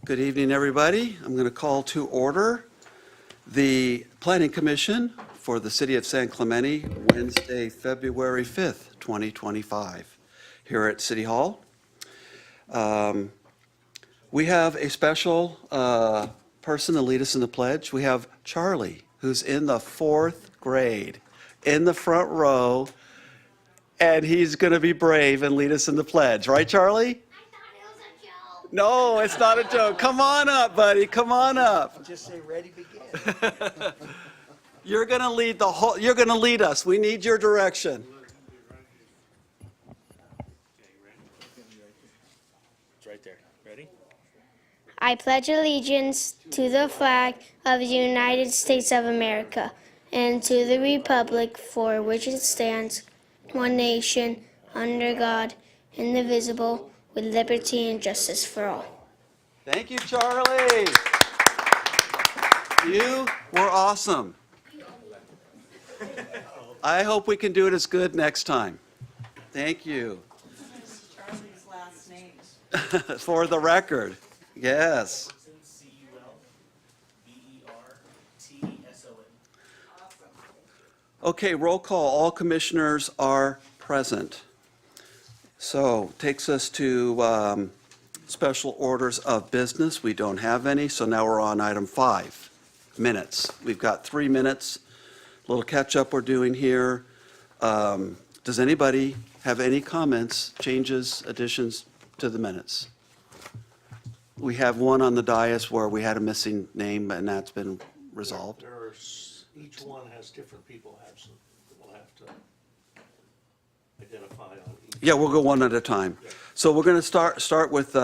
Good evening, everybody. I'm going to call to order the Planning Commission for the City of San Clemente, Wednesday, February 5th, 2025, here at City Hall. We have a special person to lead us in the pledge. We have Charlie, who's in the 4th grade, in the front row, and he's going to be brave and lead us in the pledge. Right, Charlie? No, it's not a joke. Come on up, buddy. Come on up. Just say ready, begin. You're going to lead the whole, you're going to lead us. We need your direction. It's right there. Ready? I pledge allegiance to the flag of the United States of America and to the republic for which it stands, one nation, under God, indivisible, with liberty and justice for all. Thank you, Charlie. You were awesome. I hope we can do it as good next time. Thank you. Charlie's last name. For the record, yes. Culbertson, Okay, roll call. All commissioners are present. So takes us to special orders of business. We don't have any, so now we're on item 5, minutes. We've got 3 minutes, a little catch-up we're doing here. Does anybody have any comments, changes, additions to the minutes? We have one on the dais where we had a missing name, and that's been resolved. Each one has different people absent that we'll have to identify on each. Yeah, we'll go one at a time. So we're going to start with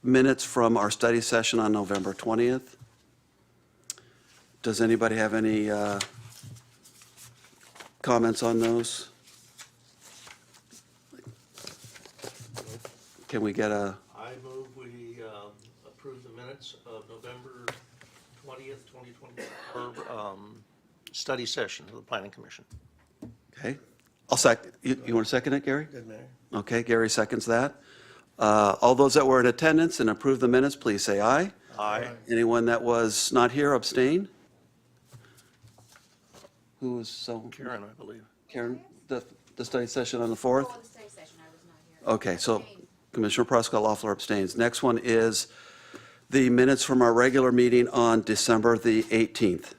minutes from our study session on November 20th. Does anybody have any comments on those? Can we get a, I move we approve the minutes of November 20th, 2024 study session of the Planning Commission. okay? I'll second, you want to second it, Gary? Good, Mayor. Okay, Gary seconds that. All those that were in attendance and approve the minutes, please say aye. Aye. Anyone that was not here, abstain? Who was so? Karen, I believe. Karen, the study session on the 4th? Oh, the study session, I was not here. Okay, so Commissioner Prescott Loeffler abstains. Next one is the minutes from our regular meeting on December the 18th.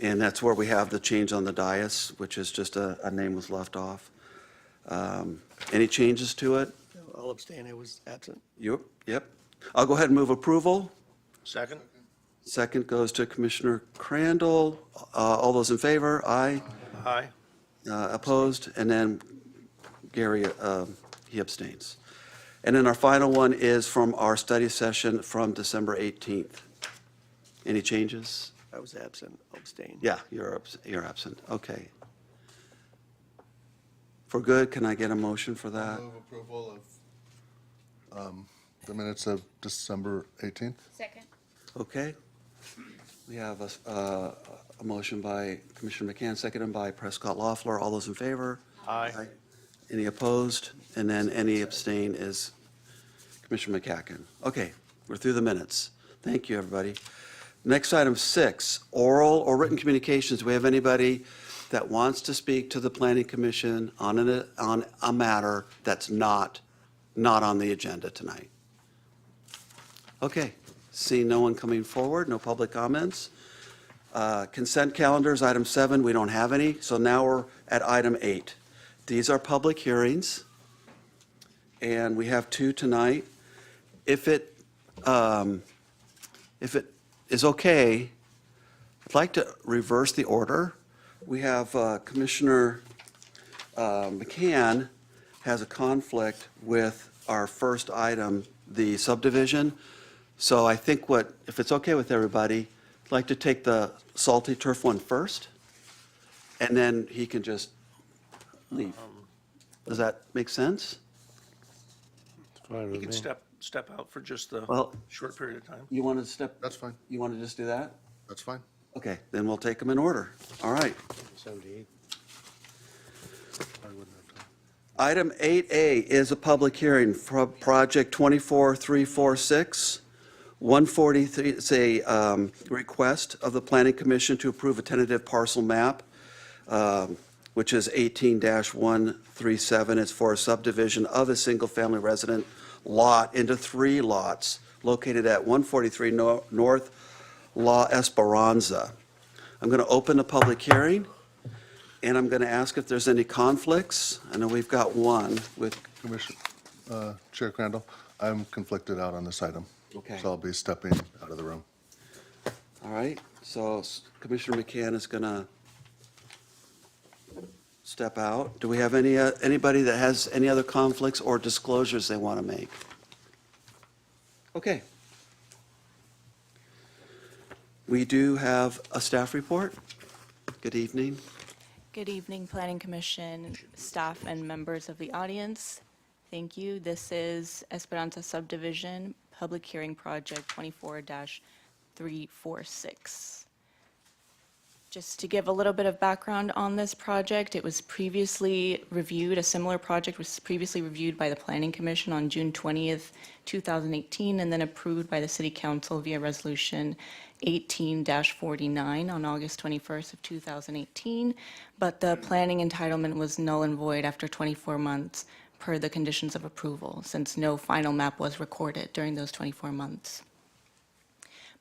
And that's where we have the change on the dais, which is just a name was left off. Any changes to it? I'll abstain, I was absent. Yep. I'll go ahead and move approval. Second? Second goes to Commissioner Crandall. All those in favor? Aye. Aye. Opposed? And then Gary, he abstains. And then our final one is from our study session from December 18th. Any changes? I was absent, I'll abstain. Yeah, you're absent. Okay. For good, can I get a motion for that? Move approval of the minutes of December 18th. Second. Okay. We have a motion by Commissioner McCann, seconded by Prescott Loeffler. All those in favor? Aye. Any opposed? And then any abstain is Commissioner McCacken. Okay, we're through the minutes. Thank you, everybody. Next, item 6, oral or written communications. Do we have anybody that wants to speak to the Planning Commission on a matter that's not on the agenda tonight? Okay, seeing no one coming forward, no public comments. Consent calendars, item 7, we don't have any. So now we're at item 8. These are public hearings, and we have 2 tonight. If it is okay, I'd like to reverse the order. We have Commissioner McCann has a conflict with our first item, the subdivision. So I think if it's okay with everybody, I'd like to take the Salty Turf one first, and then he can just leave. Does that make sense? You can step out for just a Well- short period of time. You want to step? That's fine. You want to just do that? That's fine. Okay, then we'll take them in order. All right. 78. Item 8A is a public hearing for Project 24346. 143, it's a request of the Planning Commission to approve a tentative parcel map, which is 18-137. It's for a subdivision of a single-family resident lot into 3 lots located at 143 North La Esperanza. I'm going to open the public hearing, and I'm going to ask if there's any conflicts. I know we've got one with, Commissioner, Chair Crandall, I'm conflicted out on this item. Okay. So I'll be stepping out of the room. all right, so Commissioner McCann is going to step out. Do we have anybody that has any other conflicts or disclosures they want to make? Okay. We do have a staff report. Good evening. Good evening, Planning Commission, staff, and members of the audience. Thank you. This is Esperanza Subdivision, Public Hearing Project 24-346. Just to give a little bit of background on this project, it was previously reviewed, a similar project was previously reviewed by the Planning Commission on June 20th, 2018, and then approved by the City Council via Resolution 18-49 on August 21st of 2018, but the planning entitlement was null and void after 24 months per the conditions of approval, since no final map was recorded during those 24 months.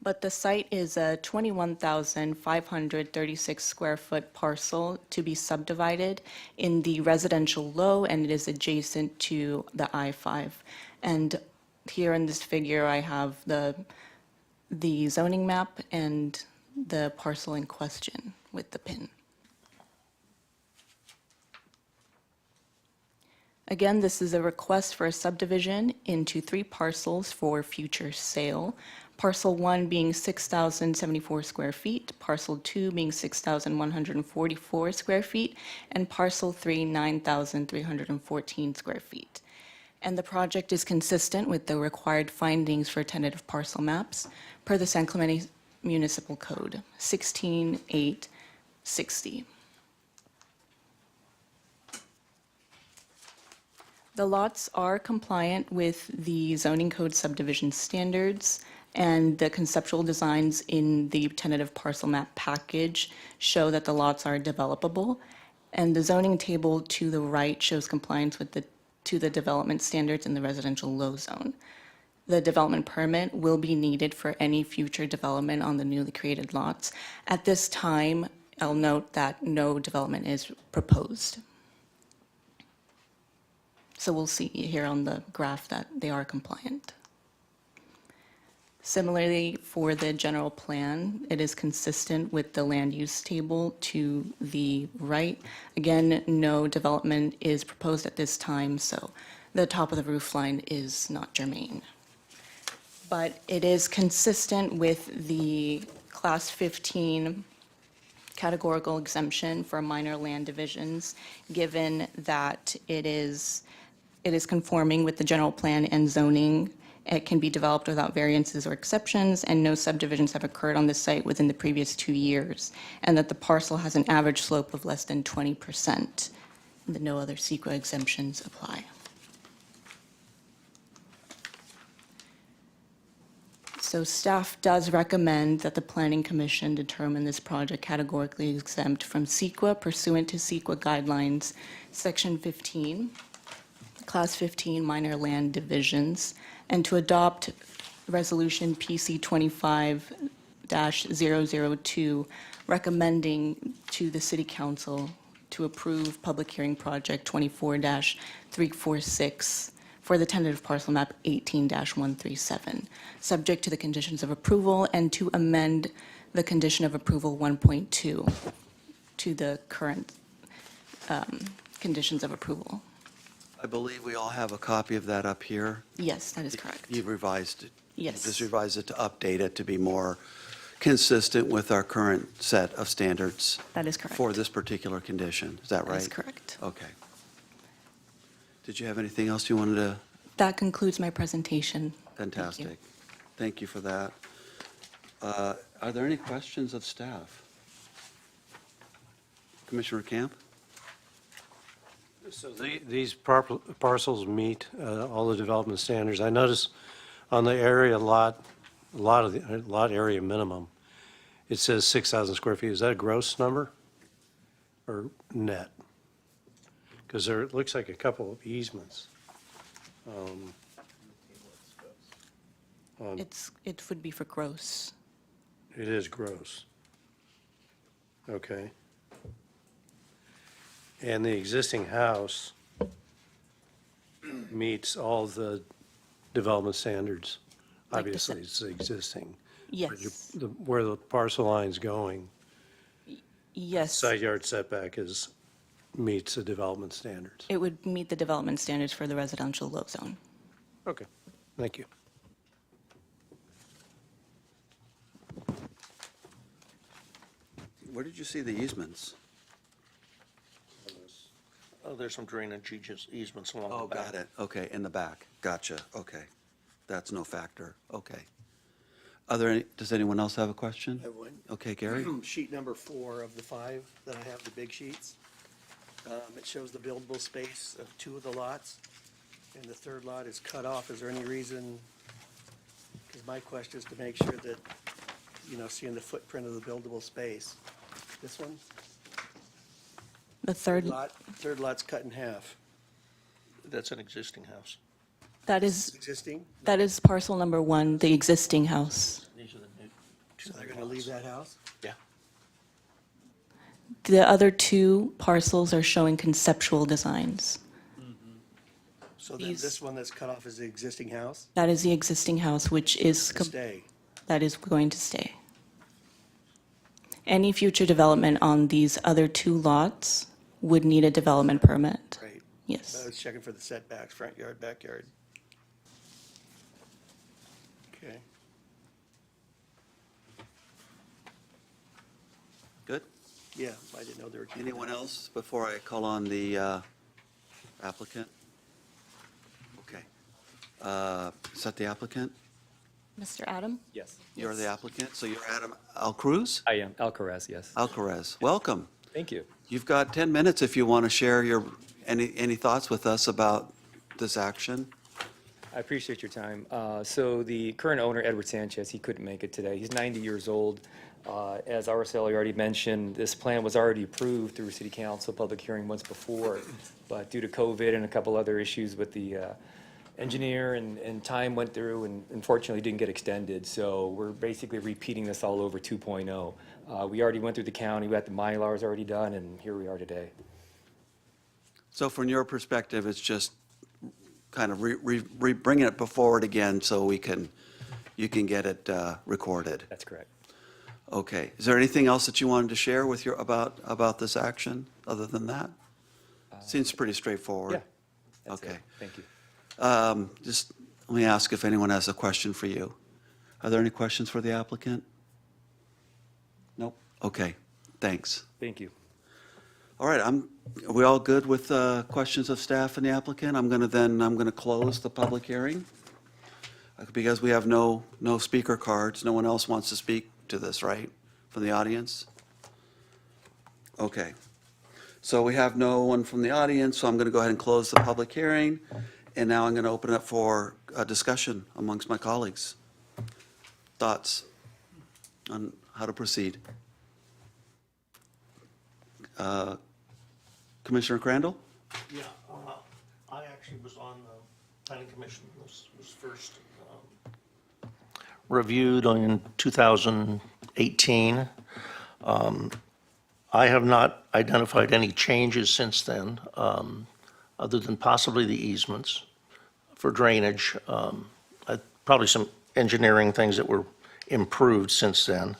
But the site is a 21,536 square foot parcel to be subdivided in the residential low, and it is adjacent to the I-5. And here in this figure, I have the zoning map and the parcel in question with the pin. Again, this is a request for a subdivision into 3 parcels for future sale. Parcel 1 being 6,074 square feet, parcel 2 being 6,144 square feet, and parcel 3, 9,314 square feet. And the project is consistent with the required findings for tentative parcel maps per the San Clemente Municipal Code 16860. The lots are compliant with the zoning code subdivision standards, and the conceptual designs in the tentative parcel map package show that the lots are developable. And the zoning table to the right shows compliance with the development standards in the residential low zone. The development permit will be needed for any future development on the newly created lots. At this time, I'll note that no development is proposed. So we'll see here on the graph that they are compliant. Similarly, for the general plan, it is consistent with the land use table to the right. Again, no development is proposed at this time, so the top of the roof line is not germane. But it is consistent with the Class 15 categorical exemption for minor land divisions, given that it is conforming with the general plan and zoning. It can be developed without variances or exceptions, and no subdivisions have occurred on this site within the previous 2 years, and that the parcel has an average slope of less than 20%, and that no other CEQA exemptions apply. So staff does recommend that the Planning Commission determine this project categorically exempt from CEQA pursuant to CEQA guidelines, Section 15, Class 15 minor land divisions, and to adopt Resolution PC 25-002, recommending to the City Council to approve Public Hearing Project 24-346 for the tentative parcel map 18-137, subject to the conditions of approval, and to amend the condition of approval 1.2 to the current conditions of approval. I believe we all have a copy of that up here. Yes, that is correct. You've revised it. Yes. Just revised it to update it to be more consistent with our current set of standards. That is correct. For this particular condition. Is that right? That is correct. Okay. Did you have anything else you wanted to? That concludes my presentation. Thank you. Fantastic. Thank you for that. Are there any questions of staff? Commissioner Camp? So these parcels meet all the development standards. I notice on the area lot area minimum, it says 6,000 square feet. Is that a gross number or net? Because there, it looks like a couple of easements. It would be for gross. It is gross. Okay. And the existing house meets all the development standards. Like the Obviously, it's existing. But Yes, where the parcel line's going, yes. side yard setback meets the development standards. It would meet the development standards for the residential low zone. Okay, thank you. Where did you see the easements? Oh, there's some drainage easements along Oh, the back. got it. Okay, in the back. Gotcha. Okay. That's no factor. Okay. Does anyone else have a question? I have one. Okay, Gary? Sheet number 4 of the 5 that I have, the big sheets. It shows the buildable space of 2 of the lots, and the third lot is cut off. Is there any reason? Because my question is to make sure that, seeing the footprint of the buildable space. This one, The third, third lot's cut in half. That's an existing house. that is, Existing, that is parcel number 1, the existing house. These are the new so two they're going to leave lots. that house? Yeah. The other 2 parcels are showing conceptual designs. So then These- this one that's cut off is the existing house? That is the existing house, which is, Stay. that is going to stay. Any future development on these other 2 lots would need a development permit. Right. I Yes. was checking for the setbacks, front yard, backyard. Okay. Good. Yeah, I didn't know they were. keeping Anyone that. else before I call on the applicant? Okay. Is that the applicant? Mr. Adam? Yes, You're the applicant? So you're Adam Alcruz? I am. Alcaraz, yes. Alcaraz. Welcome. Thank you. You've got 10 minutes if you want to share any thoughts with us about this action. I appreciate your time. So the current owner, Edward Sanchez, he couldn't make it today. He's 90 years old. As Araceli already mentioned, this plan was already approved through City Council public hearing once before, but due to COVID and a couple other issues with the engineer and time went through and unfortunately didn't get extended. So we're basically repeating this all over 2.0. We already went through the county, we had the Mylars already done, and here we are today. So from your perspective, it's just kind of bringing it forward again so you can get it recorded. That's correct. Okay. Is there anything else that you wanted to share with about this action other than that? Seems pretty straightforward. Yeah. That's it. Okay. Thank you. Just let me ask if anyone has a question for you. Are there any questions for the applicant? Nope. Okay. Thanks. Thank you. All right, are we all good with questions of staff and the applicant? I'm going to close the public hearing. Because we have no speaker cards, no one else wants to speak to this, right, from the audience? Okay. So we have no one from the audience, so I'm going to go ahead and close the public hearing. And now I'm going to open it up for a discussion amongst my colleagues. Thoughts on how to proceed? Commissioner Crandall? Yeah, I actually was on the planning commission. This was first reviewed in 2018. I have not identified any changes since then, other than possibly the easements for drainage. Probably some engineering things that were improved since then.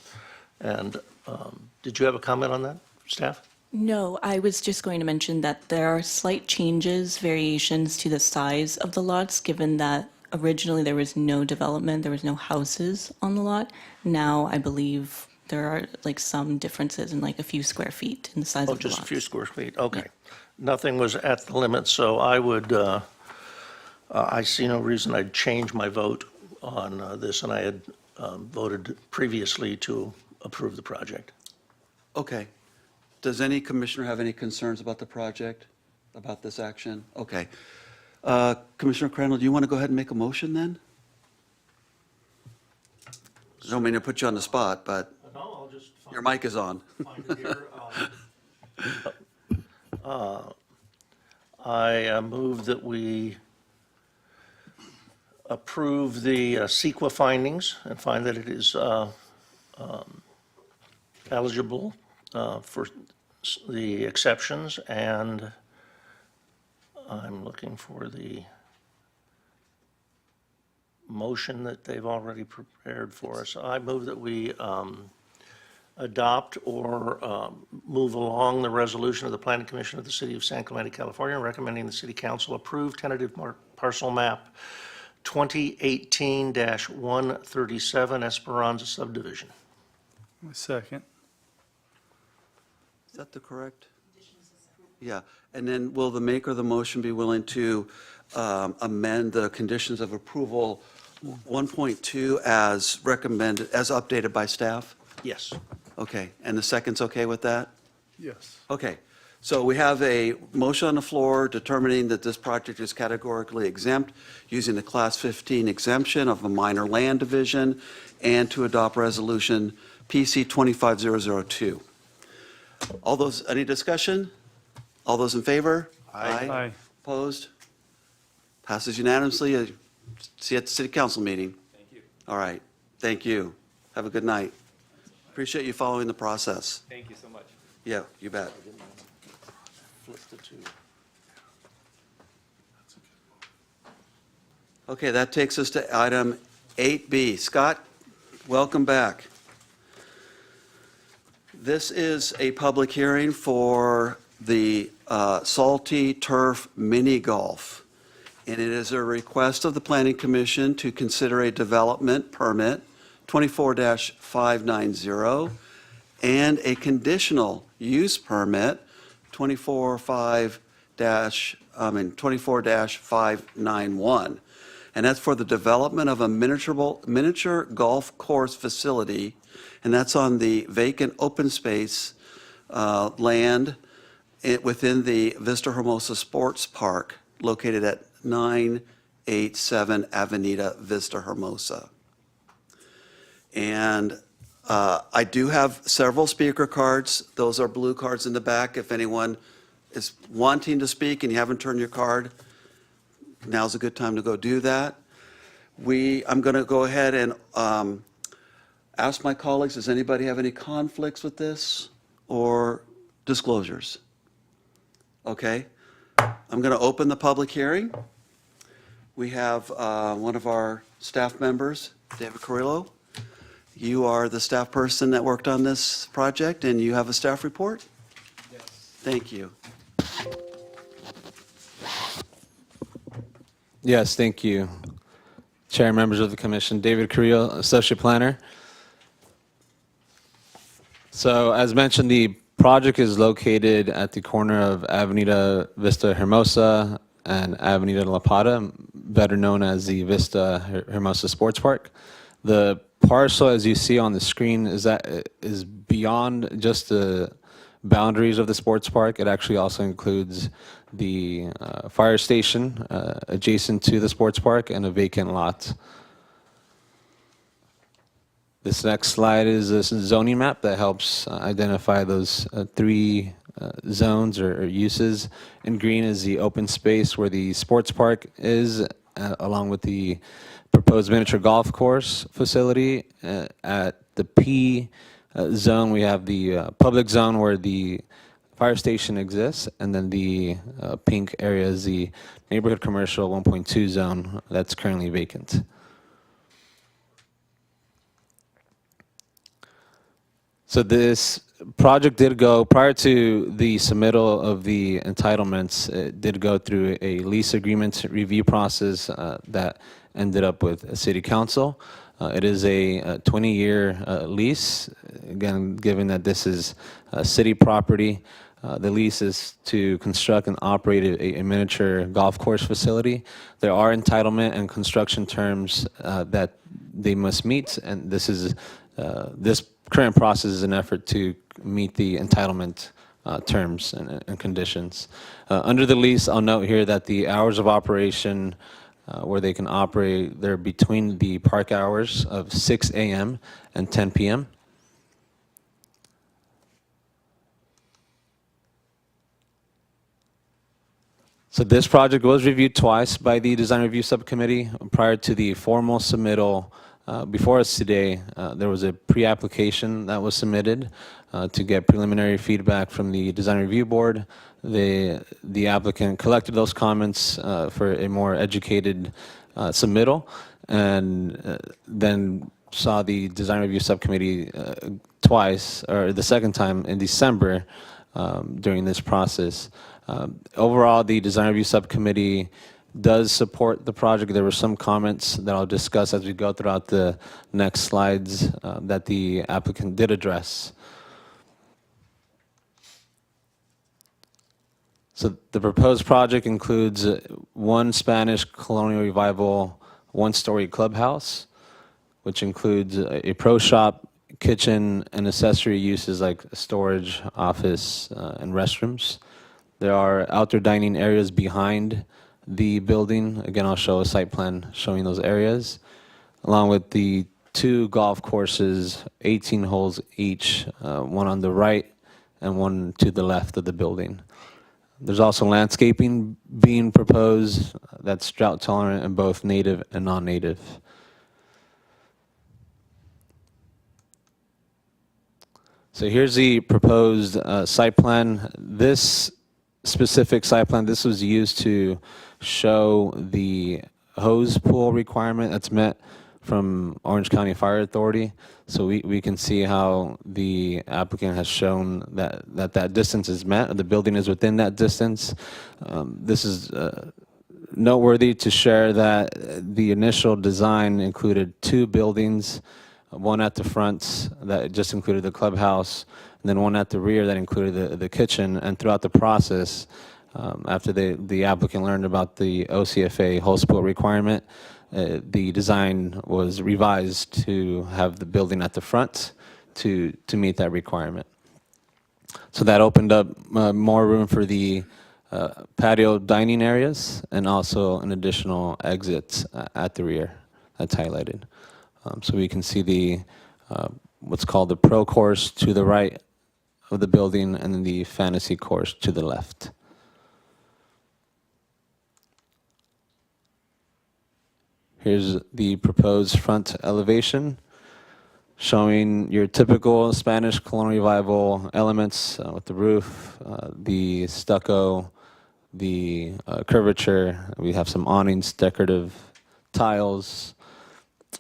And did you have a comment on that, staff? No, I was just going to mention that there are slight changes, variations to the size of the lots, given that originally there was no development, there was no houses on the lot. Now, I believe there are like some differences in like a few square feet in the size Oh, of the just a lots. few square feet, okay. Nothing was at the limit, so I would, I see no reason I'd change my vote on this, and I had voted previously to approve the project. Okay. Does any commissioner have any concerns about the project? about this action? Okay. Commissioner Crandall, do you want to go ahead and make a motion then? I don't mean to put you on the spot, but No, I'll just your mic is on. find it here. I move that we approve the CEQA findings and find that it is eligible for the exceptions, and I'm looking for the motion that they've already prepared for us. I move that we adopt or move along the resolution of the Planning Commission of the City of San Clemente, California, recommending the City Council approve tentative parcel map 2018-137 Esperanza subdivision. Second. Is that the correct? Yeah, and then will the maker of the motion be willing to amend the conditions of approval 1.2 as recommended, as updated by staff? Yes. Okay, and the second's okay with that? Yes. Okay, so we have a motion on the floor determining that this project is categorically exempt using the Class 15 exemption of a minor land division and to adopt resolution PC 25002. All those, any discussion? All those in favor? Aye. Opposed? Passes unanimously. See you at the city council meeting. Thank you. All right, thank you. Have a good night. Appreciate you following the process. Thank you so much. Yeah, you bet. Flip the two. Okay, that takes us to item 8B. Scott, welcome back. This is a public hearing for the Salty Turf Mini Golf, and it is a request of the Planning Commission to consider a development permit 24-590 and a conditional use permit 24-591. And that's for the development of a miniature golf course facility, and that's on the vacant open space land within the Vista Hermosa Sports Park located at 987 Avenida Vista Hermosa. And I do have several speaker cards. Those are blue cards in the back. If anyone is wanting to speak and you haven't turned your card, now's a good time to go do that. I'm going to go ahead and ask my colleagues, does anybody have any conflicts with this or disclosures? Okay. I'm going to open the public hearing. We have one of our staff members, David Carrillo. You are the staff person that worked on this project, and you have a staff report? Yes. Thank you. Yes, thank you. Chair, members of the commission, David Carrillo, Associate Planner. So as mentioned, the project is located at the corner of Avenida Vista Hermosa and Avenida La Plata, better known as the Vista Hermosa Sports Park. The parcel, as you see on the screen, is beyond just the boundaries of the sports park. It actually also includes the fire station adjacent to the sports park and a vacant lot. This next slide is a zoning map that helps identify those three zones or uses. In green is the open space where the sports park is, along with the proposed miniature golf course facility. At the P zone, we have the public zone where the fire station exists, and then the pink area is the neighborhood commercial 1.2 zone that's currently vacant. So this project did go, prior to the submittal of the entitlements, it did go through a lease agreement review process that ended up with City Council. It is a 20-year lease. Again, given that this is city property, the lease is to construct and operate a miniature golf course facility. There are entitlement and construction terms that they must meet, and this current process is an effort to meet the entitlement terms and conditions. Under the lease, I'll note here that the hours of operation where they can operate, they're between the park hours of 6 a.m. and 10 p.m. So this project was reviewed twice by the Design Review Subcommittee. Prior to the formal submittal before us today, there was a pre-application that was submitted to get preliminary feedback from the Design Review Board. The applicant collected those comments for a more educated submittal, and then saw the Design Review Subcommittee twice, or the second time in December during this process. Overall, the Design Review Subcommittee does support the project. There were some comments that I'll discuss as we go throughout the next slides that the applicant did address. So the proposed project includes one Spanish colonial revival one-story clubhouse, which includes a pro shop, kitchen, and accessory uses like storage, office, and restrooms. There are outdoor dining areas behind the building. Again, I'll show a site plan showing those areas, along with the 2 golf courses, 18 holes each, one on the right and one to the left of the building. There's also landscaping being proposed that's drought tolerant in both native and non-native. So here's the proposed site plan. This specific site plan, this was used to show the hose pool requirement that's met from Orange County Fire Authority. So we can see how the applicant has shown that distance is met, the building is within that distance. This is noteworthy to share that the initial design included 2 buildings, one at the front that just included the clubhouse, and then one at the rear that included the kitchen. And throughout the process, after the applicant learned about the OCFA hose pool requirement, the design was revised to have the building at the front to meet that requirement. So that opened up more room for the patio dining areas and also an additional exit at the rear that's highlighted. So we can see the what's called the pro course to the right of the building and then the fantasy course to the left. Here's the proposed front elevation, showing your typical Spanish colonial revival elements with the roof, the stucco, the curvature. We have some awnings, decorative tiles.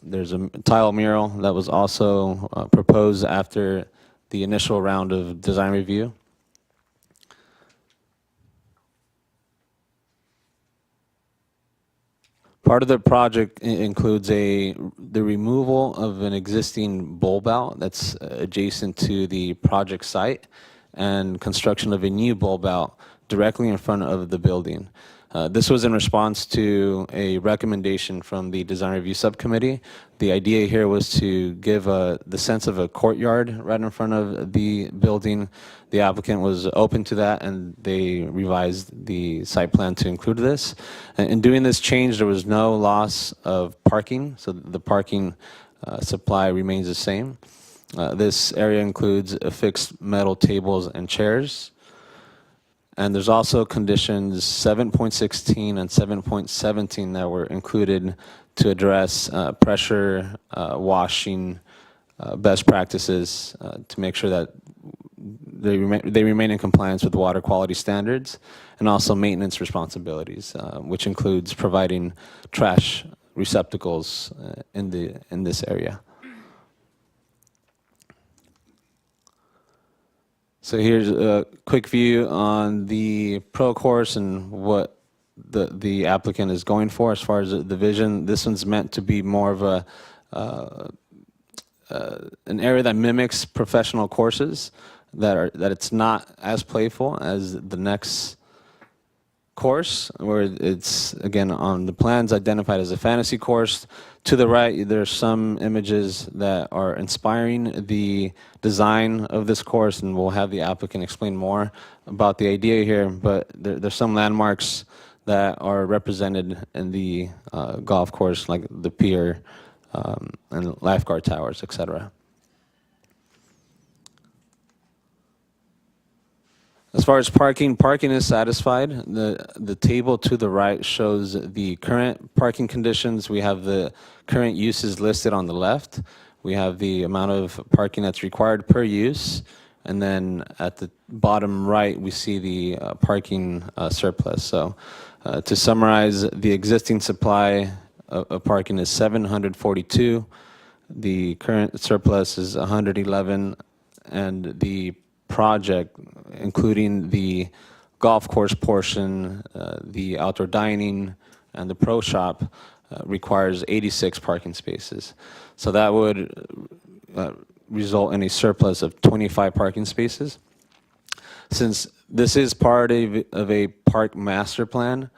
There's a tile mural that was also proposed after the initial round of design review. Part of the project includes the removal of an existing bulb out that's adjacent to the project site and construction of a new bulb out directly in front of the building. This was in response to a recommendation from the Design Review Subcommittee. The idea here was to give the sense of a courtyard right in front of the building. The applicant was open to that, and they revised the site plan to include this. And in doing this change, there was no loss of parking, so the parking supply remains the same. This area includes affixed metal tables and chairs. And there's also conditions 7.16 and 7.17 that were included to address pressure washing best practices to make sure that they remain in compliance with water quality standards, and also maintenance responsibilities, which includes providing trash receptacles in this area. So here's a quick view on the pro course and what the applicant is going for as far as the vision. This one's meant to be more of an area that mimics professional courses, that it's not as playful as the next course, where it's, again, on the plans identified as a fantasy course. To the right, there's some images that are inspiring the design of this course, and we'll have the applicant explain more about the idea here, but there's some landmarks that are represented in the golf course, like the pier and lifeguard towers, etc. As far as parking is satisfied. The table to the right shows the current parking conditions. We have the current uses listed on the left. We have the amount of parking that's required per use. And then at the bottom right, we see the parking surplus. So to summarize, the existing supply of parking is 742. The current surplus is 111. And the project, including the golf course portion, the outdoor dining, and the pro shop, requires 86 parking spaces. So that would result in a surplus of 25 parking spaces. Since this is part of a park master plan,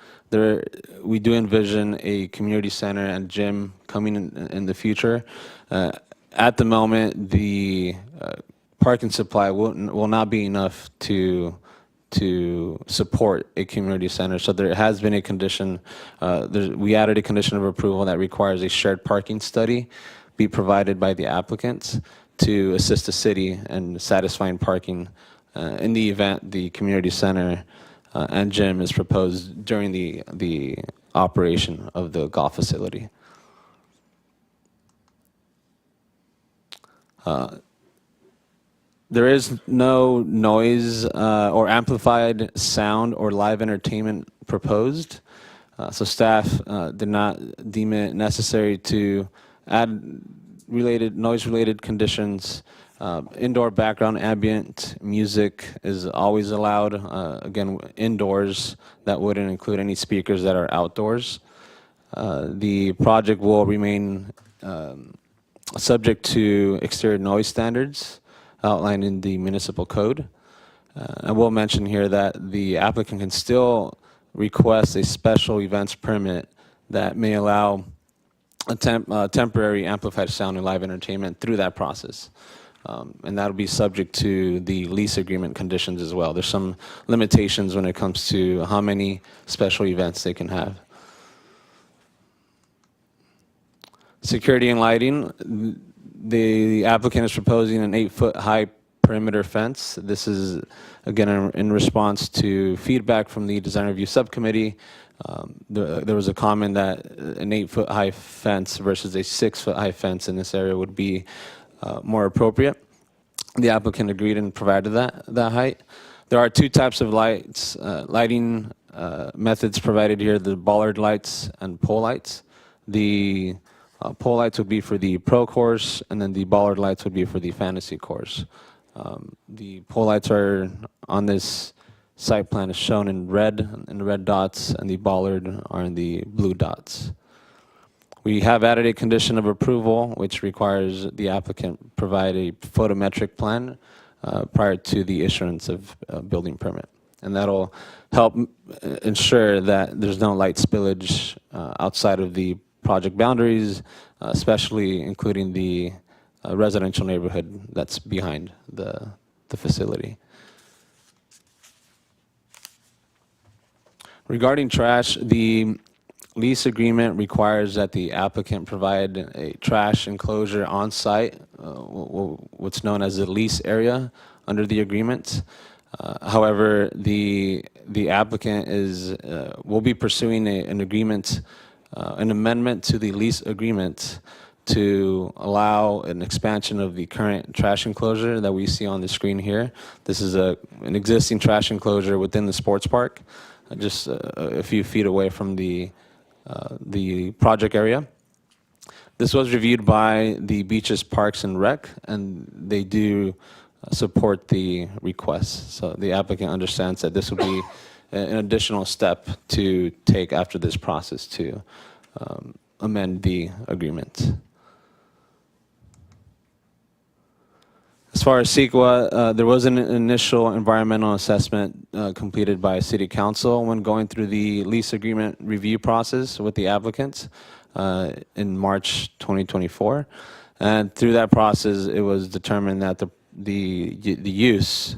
we do envision a community center and gym coming in the future. At the moment, the parking supply will not be enough to support a community center. So there has been a condition, we added a condition of approval that requires a shared parking study be provided by the applicants to assist the city in satisfying parking in the event the community center and gym is proposed during the operation of the golf facility. There is no noise or amplified sound or live entertainment proposed. So staff did not deem it necessary to add noise-related conditions. Indoor background ambient music is always allowed. Again, indoors, that wouldn't include any speakers that are outdoors. The project will remain subject to exterior noise standards outlined in the municipal code. I will mention here that the applicant can still request a special events permit that may allow a temporary amplified sound and live entertainment through that process. And that'll be subject to the lease agreement conditions as well. There's some limitations when it comes to how many special events they can have. Security and lighting. The applicant is proposing an 8-foot high perimeter fence. This is, again, in response to feedback from the design review subcommittee. There was a comment that an 8-foot high fence versus a 6-foot high fence in this area would be more appropriate. The applicant agreed and provided that height. There are two types of lighting methods provided here, the bollard lights and pole lights. The pole lights would be for the pro course, and then the bollard lights would be for the fantasy course. The pole lights are on this site plan is shown in red dots, and the bollard are in the blue dots. We have added a condition of approval, which requires the applicant provide a photometric plan prior to the issuance of a building permit. And that'll help ensure that there's no light spillage outside of the project boundaries, especially including the residential neighborhood that's behind the facility. Regarding trash, the lease agreement requires that the applicant provide a trash enclosure on site, what's known as the lease area under the agreement. However, the applicant will be pursuing an agreement, an amendment to the lease agreement to allow an expansion of the current trash enclosure that we see on the screen here. This is an existing trash enclosure within the sports park, just a few feet away from the project area. This was reviewed by the Beaches Parks and Rec, and they do support the request. So the applicant understands that this will be an additional step to take after this process to amend the agreement. As far as CEQA, there was an initial environmental assessment completed by City Council when going through the lease agreement review process with the applicants in March 2024. And through that process, it was determined that the use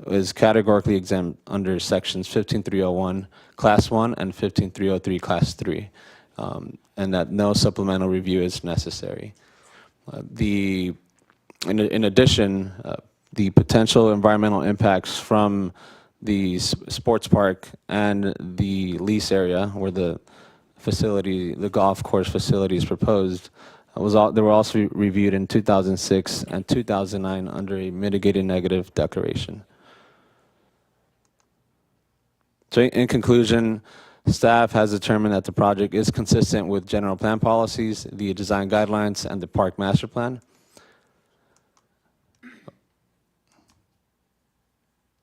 is categorically exempt under sections 15301 Class 1 and 15303 Class 3, and that no supplemental review is necessary. In addition, the potential environmental impacts from the sports park and the lease area where the golf course facility is proposed, they were also reviewed in 2006 and 2009 under a mitigated negative declaration. So in conclusion, staff has determined that the project is consistent with general plan policies, the design guidelines, and the park master plan.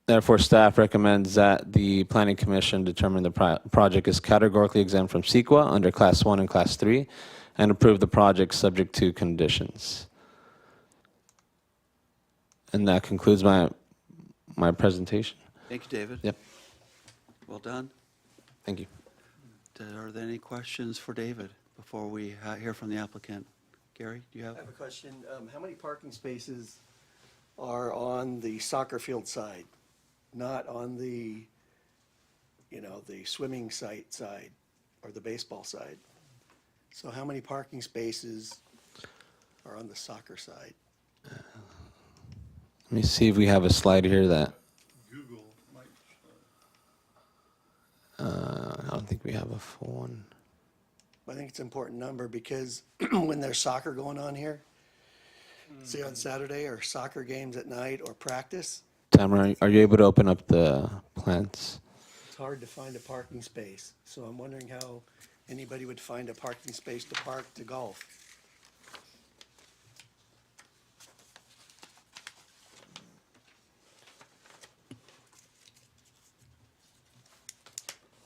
Therefore, staff recommends that the Planning Commission determine the project is categorically exempt from CEQA under Class 1 and Class 3 and approve the project subject to conditions. And that concludes my presentation. Thank you, David. Yep. Well done. Thank you. Are there any questions for David before we hear from the applicant? Gary, do you have? I have a question. How many parking spaces are on the soccer field side, not on the, the swimming side or the baseball side? So how many parking spaces are on the soccer side? Let me see if we have a slide here that, Google might. I don't think we have a full one. I think it's an important number because when there's soccer going on here, say on Saturday or soccer games at night or practice, Tamara, are you able to open up the plans? it's hard to find a parking space. So I'm wondering how anybody would find a parking space to park to golf.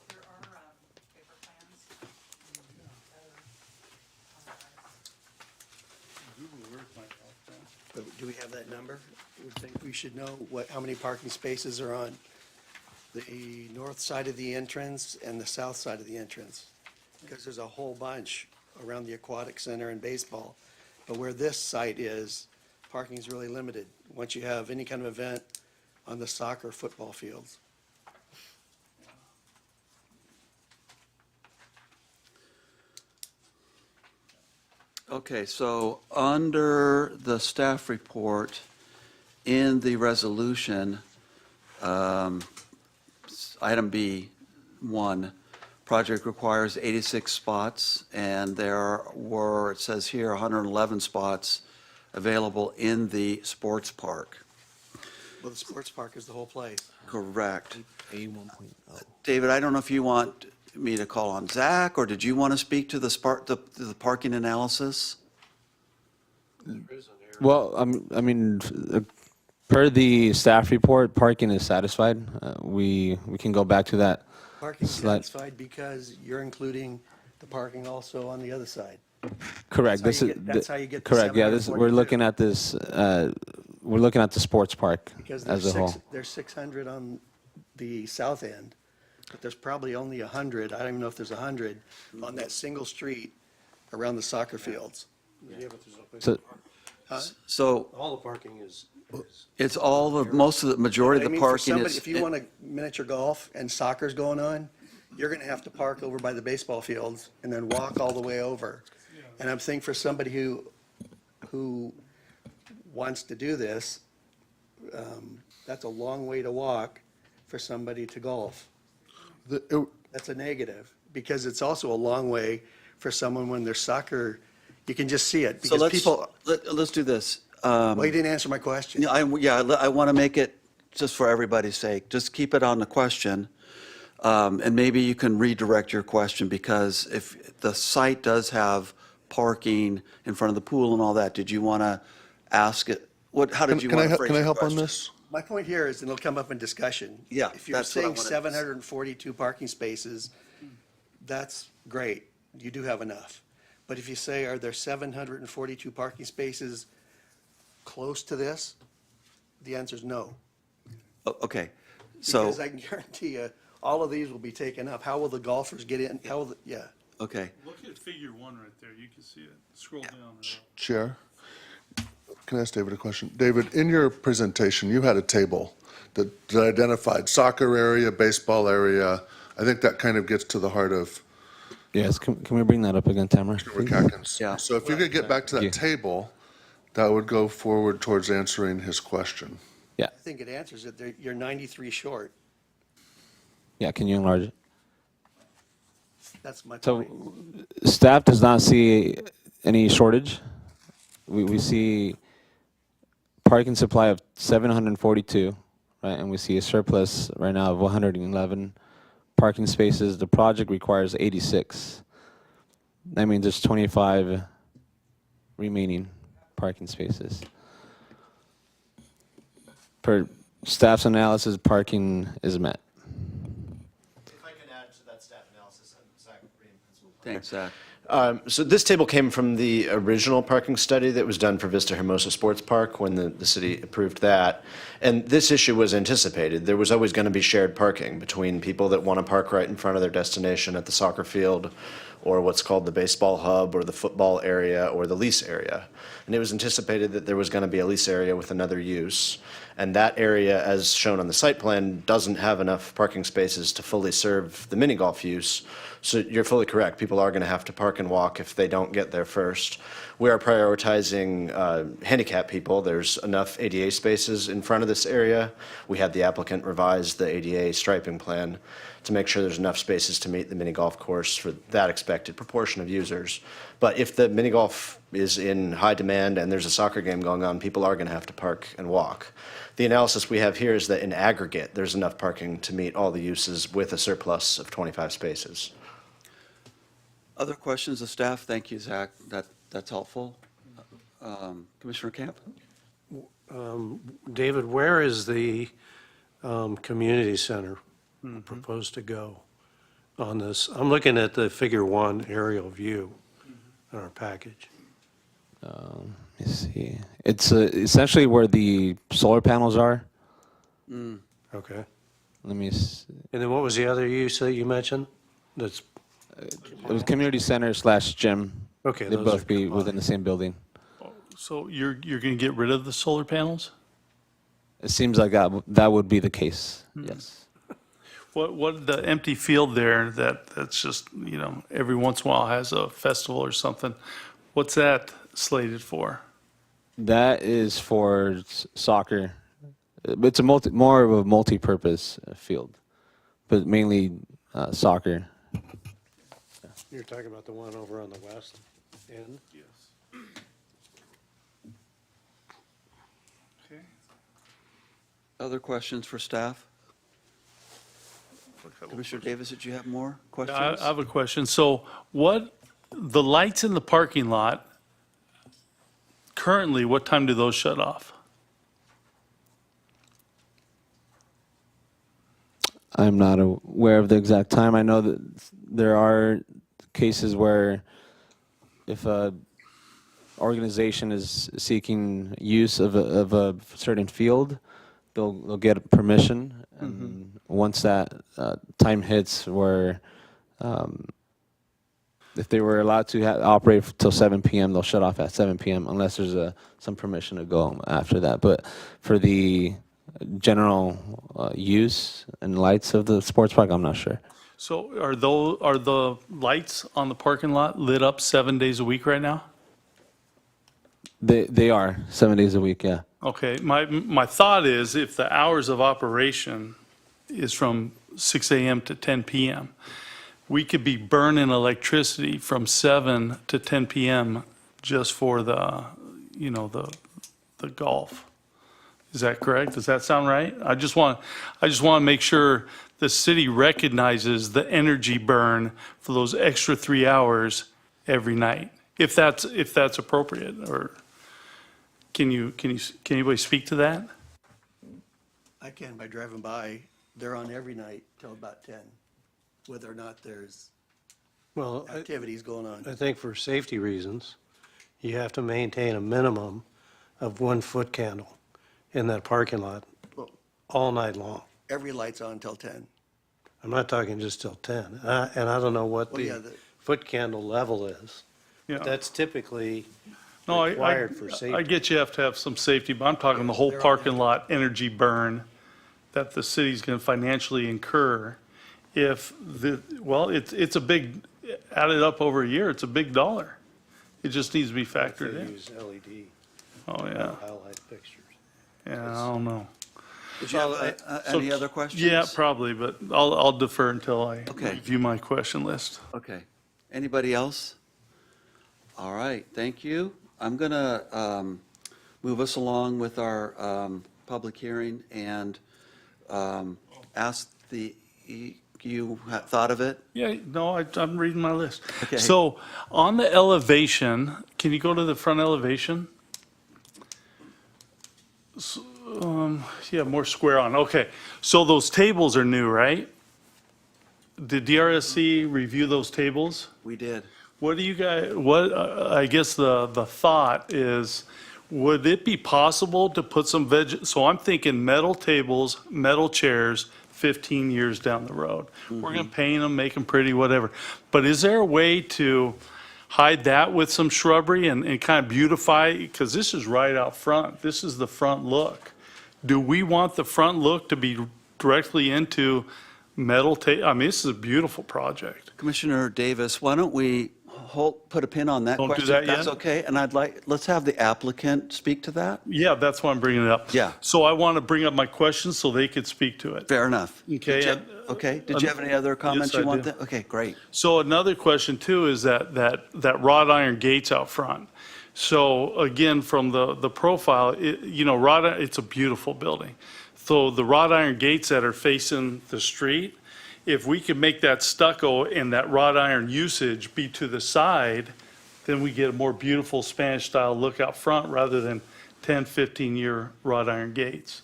There are paper plans. Google Earth might help them. But do we have that number? We think we should know how many parking spaces are on the north side of the entrance and the south side of the entrance. Because there's a whole bunch around the aquatic center and baseball. But where this site is, parking is really limited. Once you have any kind of event on the soccer, football fields. Okay, so under the staff report, in the resolution, item B1, project requires 86 spots, and there were, it says here, 111 spots available in the sports park. Well, the sports park is the whole place. Correct. A 1.0. David, I don't know if you want me to call on Zach, or did you want to speak to the parking analysis? Well, I mean, per the staff report, parking is satisfied. We can go back to that. Parking Slide. satisfied because you're including the parking also on the other side. Correct. That's how This you is get- that's how you get the correct. Yeah, we're 742. looking at this. We're looking at the sports park Because as a whole. there's 600 on the south end, but there's probably only 100, I don't even know if there's 100, on that single street around the soccer fields. Yeah, but there's no place So- to park. So All the parking is it's all the, most of the, majority of I the mean, for parking somebody, is. if you want to miniature golf and soccer's going on, you're going to have to park over by the baseball fields and then walk all the way over. And I'm thinking for somebody who wants to do this, that's a long way to walk for somebody to golf. That's a negative, because it's also a long way for someone when there's soccer, you can just see it. So Because people, let's do this. well, you didn't answer my question. I want to make it, just for everybody's sake, just keep it on the question. And maybe you can redirect your question, because if the site does have parking in front of the pool and all that, did you want to ask it? How did you want to phrase Can I your help on question? this? My point here is, and it'll come up in discussion. Yeah, If you're that's what I saying wanted. 742 parking spaces, that's great. You do have enough. But if you say, are there 742 parking spaces close to this? The answer is no. Okay, So, Because I can guarantee you, all of these will be taken up. How will the golfers get in? How will, yeah. okay. Look at figure 1 right there, you can see it, scroll down. Chair, can I ask David a question? David, in your presentation, you had a table that identified soccer area, baseball area. I think that kind of gets to the heart of Yes, can we bring that up again, Tamara? please? Kakins. Yeah. So if you could get back to that table, that would go forward towards answering his question. I think it answers it. You're 93 short. Yeah, can you enlarge it? That's my So point. staff does not see any shortage. We see parking supply of 742, right? And we see a surplus right now of 111 parking spaces. The project requires 86. That means there's 25 remaining parking spaces. Per staff's analysis, parking is met. If I can add to that staff analysis, I'm Zach Green, principal. Thanks, Zach. So this table came from the original parking study that was done for Vista Hermosa Sports Park when the city approved that. And this issue was anticipated. There was always going to be shared parking between people that want to park right in front of their destination at the soccer field or what's called the baseball hub or the football area or the lease area. And it was anticipated that there was going to be a lease area with another use. And that area, as shown on the site plan, doesn't have enough parking spaces to fully serve the mini golf use. So you're fully correct. People are going to have to park and walk if they don't get there first. We are prioritizing handicapped people. There's enough ADA spaces in front of this area. We had the applicant revise the ADA striping plan to make sure there's enough spaces to meet the mini golf course for that expected proportion of users. But if the mini golf is in high demand and there's a soccer game going on, people are going to have to park and walk. The analysis we have here is that in aggregate, there's enough parking to meet all the uses with a surplus of 25 spaces. Other questions of staff? Thank you, Zach. That's helpful. Commissioner Camp? David, where is the community center proposed to go on this? I'm looking at the figure 1 aerial view in our package. Let me see. It's essentially where the solar panels are. Okay. Let me see. And then what was the other use that you mentioned? That's, It was community center / gym. okay. They'd those both are be combined. within the same building. So you're going to get rid of the solar panels? It seems like that would be the case. Yes. What the empty field there that's just, every once in a while has a festival or something, what's that slated for? That is for soccer. It's more of a multi-purpose field, but mainly soccer. You're talking about the one over on the west end? Yes. Okay. Other questions for staff? Commissioner Davis, did you have more I questions? have a question. So the lights in the parking lot, currently, what time do those shut off? I'm not aware of the exact time. I know that there are cases where if a organization is seeking use of a certain field, they'll get permission, and once that time hits, where if they were allowed to operate till 7 p.m., they'll shut off at 7 p.m. unless there's some permission to go after that. But for the general use and lights of the sports park, I'm not sure. So are the lights on the parking lot lit up 7 days a week right now? They are 7 days a week, yeah. Okay, my thought is if the hours of operation is from 6 a.m. to 10 p.m., we could be burning electricity from 7 to 10 p.m. just for the golf. Is that correct? Does that sound right? I just want to make sure the city recognizes the energy burn for those extra 3 hours every night, if that's appropriate, or can anybody speak to that? I can by driving by. They're on every night till about 10, whether or not there's Well, activities going on. I think for safety reasons, you have to maintain a minimum of 1 foot candle in that parking lot all night long. every light's on until 10. I'm not talking just till 10. And I don't know what Well, yeah, the the- foot candle level is. Yeah. That's typically No, required for I safety. get you have to have some safety, but I'm talking the whole parking lot energy burn that the city's going to financially incur if well, it's a big, added up over a year, it's a big dollar. It just needs to be factored They in. use LED Oh, yeah. highlight fixtures. Yeah, I don't know. Did you have So- any other questions? Yeah, probably, but I'll defer until I Okay. review my question list. Okay. Anybody else? All right, thank you. I'm going to move us along with our public hearing and ask you thought of it? Yeah, no, I'm reading my list. Okay. So on the elevation, can you go to the front elevation? Yeah, more square on, okay. So those tables are new, right? Did DRSC review those tables? We did. What do you guys, I guess the thought is, would it be possible to put some so I'm thinking metal tables, metal chairs, 15 years down the road. We're gonna paint them, make them pretty, whatever. But is there a way to hide that with some shrubbery and kind of beautify, because this is right out front, this is the front look. Do we want the front look to be directly into metal I mean, this is a beautiful project. Commissioner Davis, why don't we put a pin on that Don't do question? that if That's yet? okay, and let's have the applicant speak to that? Yeah, that's why I'm bringing it up. Yeah. So I want to bring up my questions so they could speak to it. Fair enough. Okay, Did you- and- Okay, did you have any other comments Yes, you I want? do. Okay, great. So another question too is that wrought iron gates out front. So again, from the profile, it's a beautiful building. So the wrought iron gates that are facing the street, if we could make that stucco and that wrought iron usage be to the side, then we get a more beautiful Spanish style look out front rather than 10, 15-year wrought iron gates.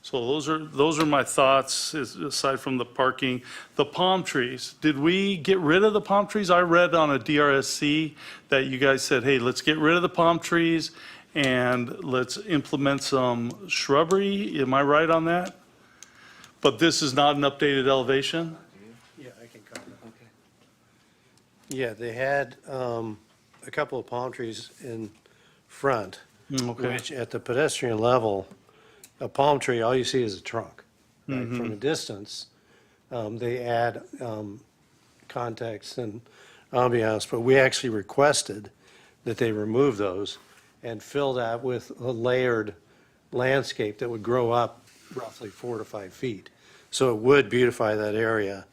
So those are my thoughts, aside from the parking. The palm trees, did we get rid of the palm trees? I read on a DRSC that you guys said, hey, let's get rid of the palm trees and let's implement some shrubbery. Am I right on that? But this is not an updated elevation? Yeah, I can comment. Okay. Yeah, they had a couple of palm trees in front, Okay. which at the pedestrian level, a palm tree, all you see is a trunk. Right? From a distance, they add context and ambiance, but we actually requested that they remove those and fill that with a layered landscape that would grow up roughly 4 to 5 feet. So it would beautify that area,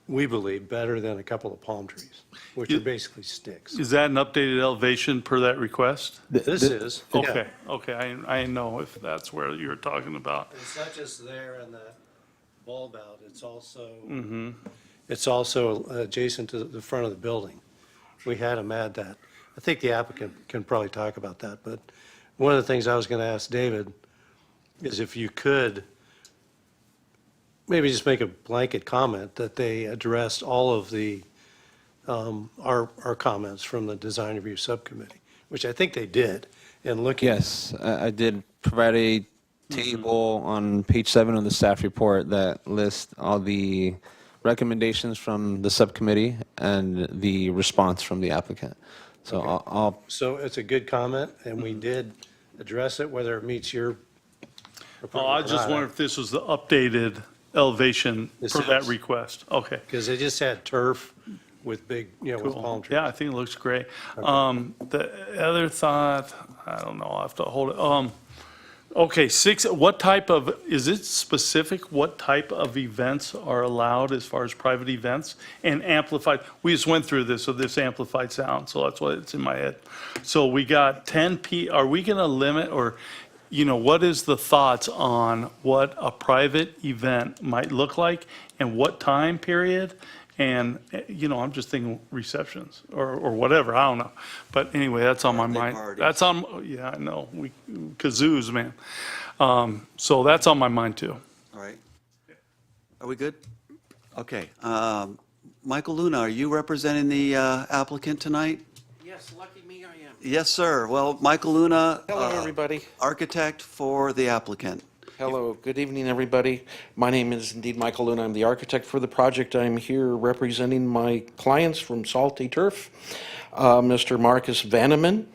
we believe, better than a couple of palm trees, which are basically sticks. Is that an updated elevation per that request? This is. yeah. Okay, okay, I didn't know if that's where you're talking about. It's not just there and that bulb out, it's also adjacent to the front of the building. We had them add that. I think the applicant can probably talk about that, but one of the things I was gonna ask David is if you could maybe just make a blanket comment that they addressed all of the, our comments from the design review subcommittee, which I think they did, and looking. Yes, I did provide a table on page 7 of the staff report that lists all the recommendations from the subcommittee and the response from the applicant. So I'll So it's a good comment, and we did address it, whether it meets your. Oh, I just wonder if this was the updated elevation This for that is. request. Okay. Because they just had turf with big, with Cool. palm trees. Yeah, I think it looks great. The other thought, I don't know, I'll have to hold it. Okay, what type of, is it specific what type of events are allowed as far as private events and amplified? We just went through this, so this amplified sound, so that's why it's in my head. So we got 10 are we going to limit or, what is the thoughts on what a private event might look like and what time period? And, I'm just thinking receptions or whatever, I don't know. But anyway, that's on my Birthday mind. parties. That's on, yeah, I know, kazoos, man. So that's on my mind too. All right. Are we good? Okay. Michael Luna, are you representing the applicant tonight? Yes, lucky me, I am. Yes, sir. Well, Michael Luna. Hello, everybody. Architect for the applicant. Hello, good evening, everybody. My name is indeed Michael Luna. I'm the architect for the project. I'm here representing my clients from Salty Turf, Mr. Marcus Vanneman,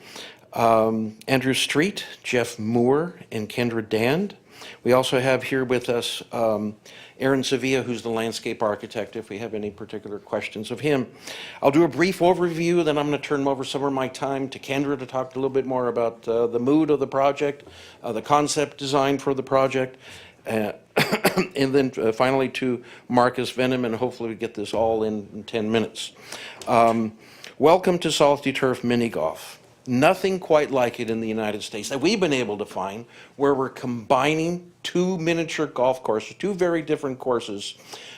Andrew Street, Jeff Moore, and Kendra Dand. We also have here with us Aaron Sevilla, who's the landscape architect, if we have any particular questions of him. I'll do a brief overview, then I'm going to turn over some of my time to Kendra to talk a little bit more about the mood of the project, the concept design for the project, and then finally to Marcus Venom, and hopefully we get this all in 10 minutes. Welcome to Salty Turf Mini Golf. Nothing quite like it in the United States that we've been able to find, where we're combining two miniature golf courses, two very different courses,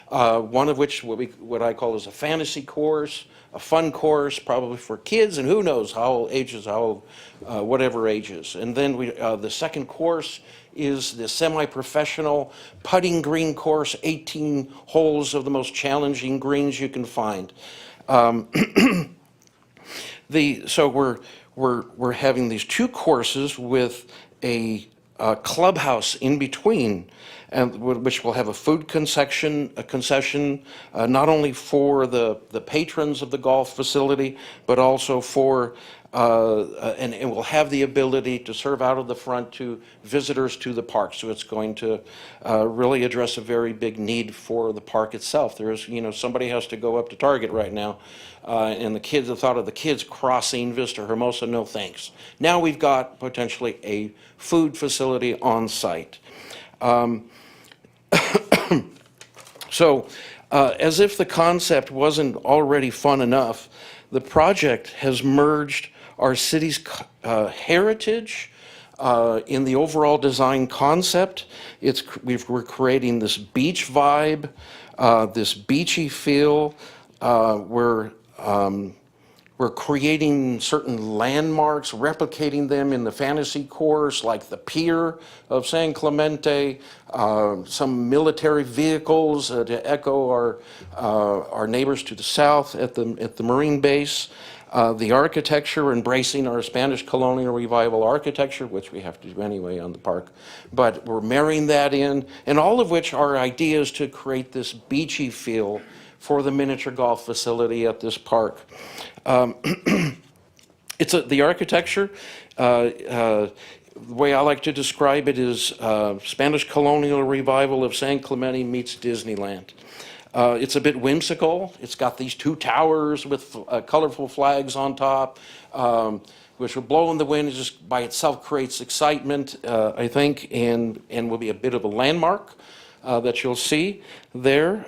one of which what I call is a fantasy course, a fun course, probably for kids, and who knows whatever ages. And then the second course is the semi-professional putting green course, 18 holes of the most challenging greens you can find. So we're having these two courses with a clubhouse in between, and which will have a food concession not only for the patrons of the golf facility, but also for and it will have the ability to serve out of the front to visitors to the park. So it's going to really address a very big need for the park itself. There's, somebody has to go up to Target right now, and the thought of the kids crossing Vista Hermosa, no thanks. Now we've got potentially a food facility on site. So as if the concept wasn't already fun enough, the project has merged our city's heritage in the overall design concept. We're creating this beach vibe, this beachy feel. We're creating certain landmarks, replicating them in the fantasy course, like the pier of San Clemente, some military vehicles to echo our neighbors to the south at the Marine base. The architecture, embracing our Spanish colonial revival architecture, which we have to do anyway on the park, but we're marrying that in, and all of which are ideas to create this beachy feel for the miniature golf facility at this park. The architecture, the way I like to describe it is Spanish colonial revival of San Clemente meets Disneyland. It's a bit whimsical. It's got these two towers with colorful flags on top, which will blow in the wind. It just by itself creates excitement, I think, and will be a bit of a landmark that you'll see there.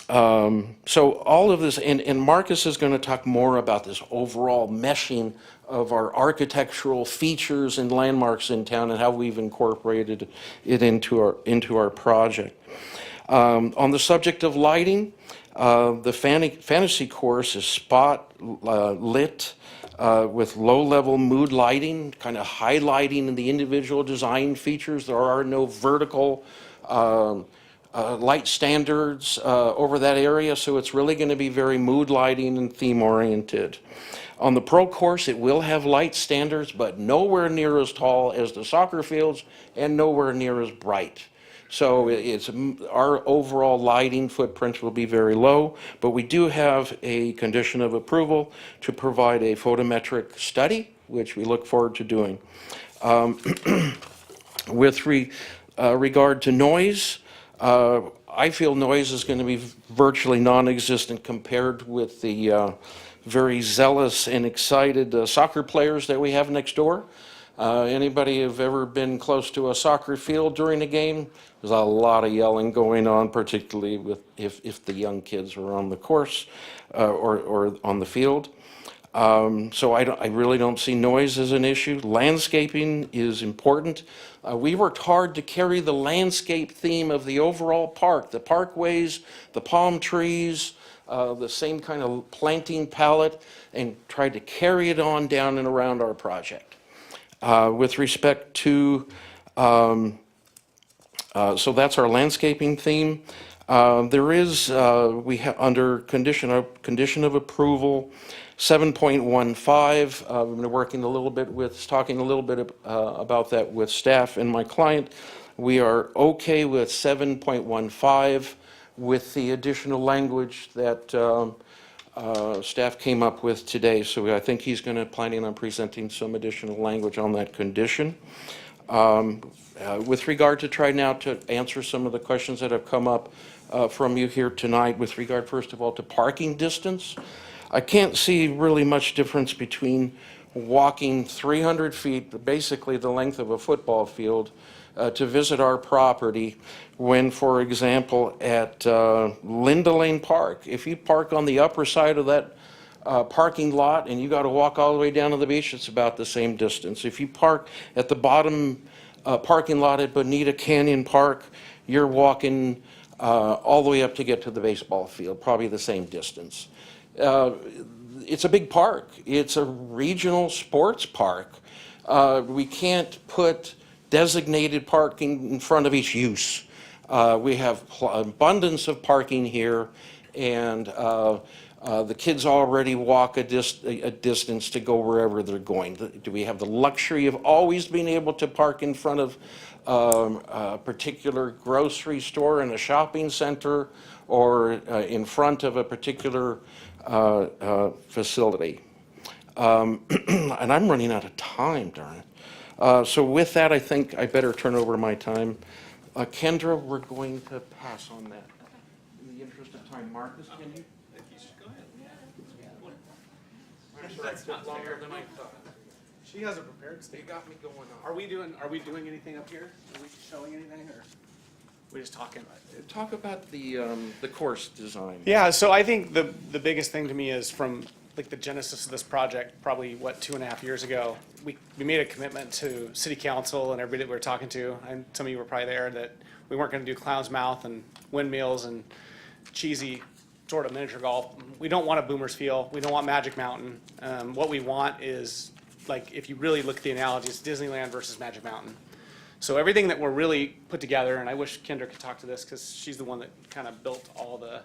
So all of this, and Marcus is going to talk more about this overall meshing of our architectural features and landmarks in town and how we've incorporated it into our project. On the subject of lighting, the fantasy course is spot lit with low-level mood lighting, kind of highlighting the individual design features. There are no vertical light standards over that area, so it's really going to be very mood lighting and theme oriented. On the pro course, it will have light standards, but nowhere near as tall as the soccer fields and nowhere near as bright. So our overall lighting footprint will be very low, but we do have a condition of approval to provide a photometric study, which we look forward to doing. With regard to noise, I feel noise is going to be virtually non-existent compared with the very zealous and excited soccer players that we have next door. Anybody have ever been close to a soccer field during a game? There's a lot of yelling going on, particularly if the young kids are on the course or on the field. So I really don't see noise as an issue. Landscaping is important. We worked hard to carry the landscape theme of the overall park, the parkways, the palm trees, the same kind of planting palette, and tried to carry it on down and around our project. With respect to, so that's our landscaping theme. There is, we have, under condition of approval, 7.15, we've been working a little bit with, talking a little bit about that with staff and my client. We are okay with 7.15 with the additional language that staff came up with today. So I think he's going to, planning on presenting some additional language on that condition. With regard to try now to answer some of the questions that have come up from you here tonight with regard, first of all, to parking distance, I can't see really much difference between walking 300 feet, basically the length of a football field, to visit our property when, for example, at Linda Lane Park, if you park on the upper side of that parking lot and you got to walk all the way down to the beach, it's about the same distance. If you park at the bottom parking lot at Bonita Canyon Park, you're walking all the way up to get to the baseball field, probably the same distance. It's a big park. It's a regional sports park. We can't put designated parking in front of each use. We have abundance of parking here, and the kids already walk a distance to go wherever they're going. Do we have the luxury of always being able to park in front of a particular grocery store in a shopping center or in front of a particular facility? And I'm running out of time, darn it. So with that, I think I better turn over my time. Kendra, we're going to pass on that. In the interest of time, Marcus, can you? That's not fair. Than I thought. She hasn't prepared. You got me going on. Are we doing anything up here? Are we showing anything, or we just talking? Talk about the course design. Yeah, so I think the biggest thing to me is from like the genesis of this project, probably 2.5 years ago, we made a commitment to city council and everybody that we were talking to, and some of you were probably there, that we weren't gonna do Clown's Mouth and windmills and cheesy sort of miniature golf. We don't want a Boomer's Field. We don't want Magic Mountain. What we want is, like, if you really look at the analogy, it's Disneyland versus Magic Mountain. So everything that we're really put together, and I wish Kendra could talk to this because she's the one that kind of built all the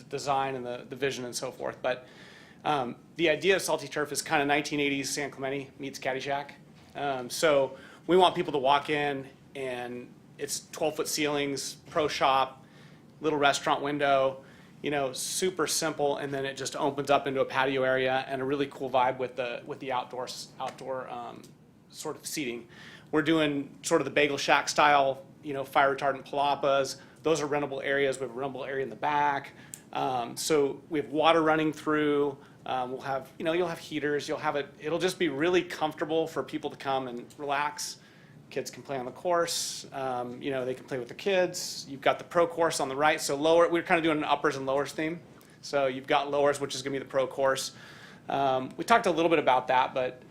design and the vision and so forth. But the idea of Salty Turf is kind of 1980s San Clemente meets Caddyshack. So we want people to walk in and it's 12-foot ceilings, pro shop, little restaurant window, you know, super simple, and then it just opens up into a patio area and a really cool vibe with the outdoor sort of seating. We're doing sort of the Bagel Shack style, you know, fire retardant palapas. Those are rentable areas. We have a rentable area in the back. So we have water running through. We'll have, you know, you'll have heaters. You'll have it'll just be really comfortable for people to come and relax. Kids can play on the course. You know, they can play with their kids. You've got the pro course on the right. So lower, we're kind of doing an uppers and lowers theme. So you've got lowers, which is going to be the pro course. We talked a little bit about that, but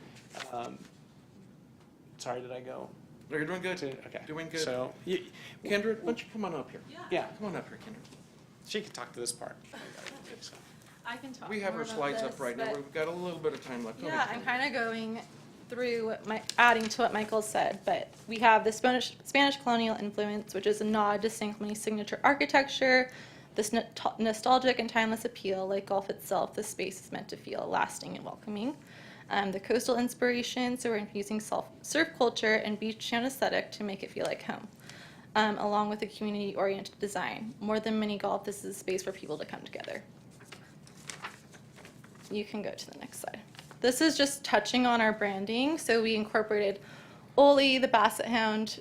sorry, did I go? No, you're doing good. Okay. Doing good. So, Kendra, why don't you come on up here? yeah, Come on up here, Kendra. she can talk to this part. I can talk We have more our about slides this, up right now. but We've got a little bit of time left. Go Yeah, ahead, I'm Kendra. kind of going through adding to what Michael said, but we have the Spanish colonial influence, which is a nod to San Clemente's signature architecture, this nostalgic and timeless appeal. Like golf itself, the space is meant to feel lasting and welcoming. The coastal inspiration, so we're infusing surf culture and beach town aesthetic to make it feel like home, along with a community-oriented design. More than mini golf, this is a space for people to come together. You can go to the next slide. This is just touching on our branding. So we incorporated Ole the Basset Hound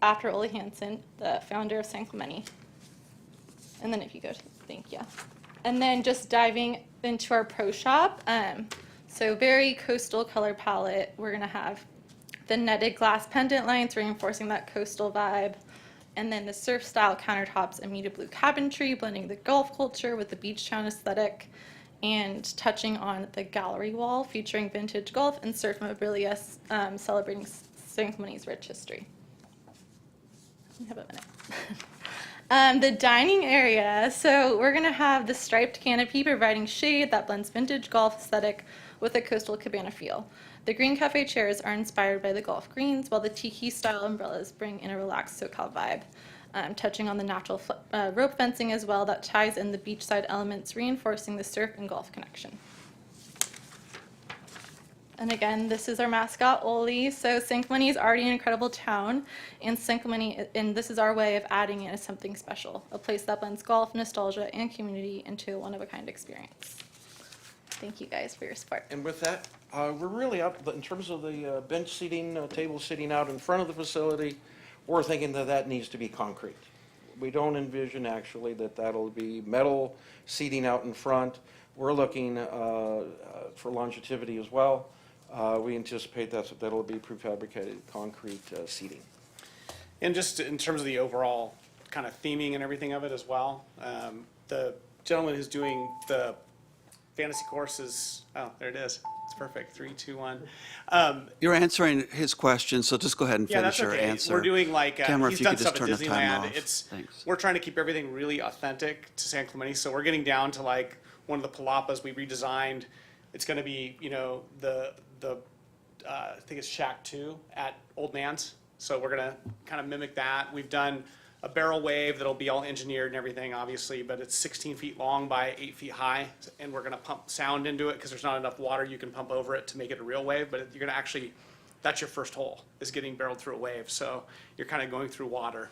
after Ole Hansen, the founder of San Clemente. And then if you go to, thank you. And then just diving into our pro shop. So very coastal color palette. We're gonna have the netted glass pendant lines reinforcing that coastal vibe. And then the surf style countertops and muted blue cabinetry, blending the golf culture with the beach town aesthetic, and touching on the gallery wall featuring vintage golf and surf memorabilia, celebrating San Clemente's rich history. You have a minute. The dining area, so we're gonna have the striped canopy providing shade that blends vintage golf aesthetic with a coastal cabana feel. The green cafe chairs are inspired by the golf greens, while the tiki style umbrellas bring in a relaxed SoCal vibe. touching on the natural rope fencing as well that ties in the beachside elements, reinforcing the surf and golf connection. And again, this is our mascot, Oli. So San Clemente is already an incredible town, and San Clemente, and this is our way of adding in something special, a place that blends golf, nostalgia, and community into a one-of-a-kind experience. Thank you guys for your support. And with that, we're really up, in terms of the bench seating, table seating out in front of the facility, we're thinking that that needs to be concrete. We don't envision actually that that'll be metal seating out in front. We're looking for longevity as well. We anticipate that'll be prefabricated concrete seating. And just in terms of the overall kind of theming and everything of it as well, the gentleman who's doing the fantasy courses, oh, there it is. It's perfect. 3, 2, 1. You're answering his question, so just go ahead and Yeah, finish that's your okay. answer. We're doing like, Camera, he's if you done could just stuff at turn the timer Disneyland. off. Thanks. We're trying to keep everything really authentic to San Clemente. So we're getting down to like one of the palapas we redesigned. It's going to be, you know, the I think it's Shack 2 at Old Man's. So we're going to kind of mimic that. We've done a barrel wave that'll be all engineered and everything, obviously, but it's 16 feet long by 8 feet high. And we're going to pump sound into it because there's not enough water you can pump over it to make it a real wave. But you're going to actually, that's your first hole, is getting barreled through a wave. So you're kind of going through water.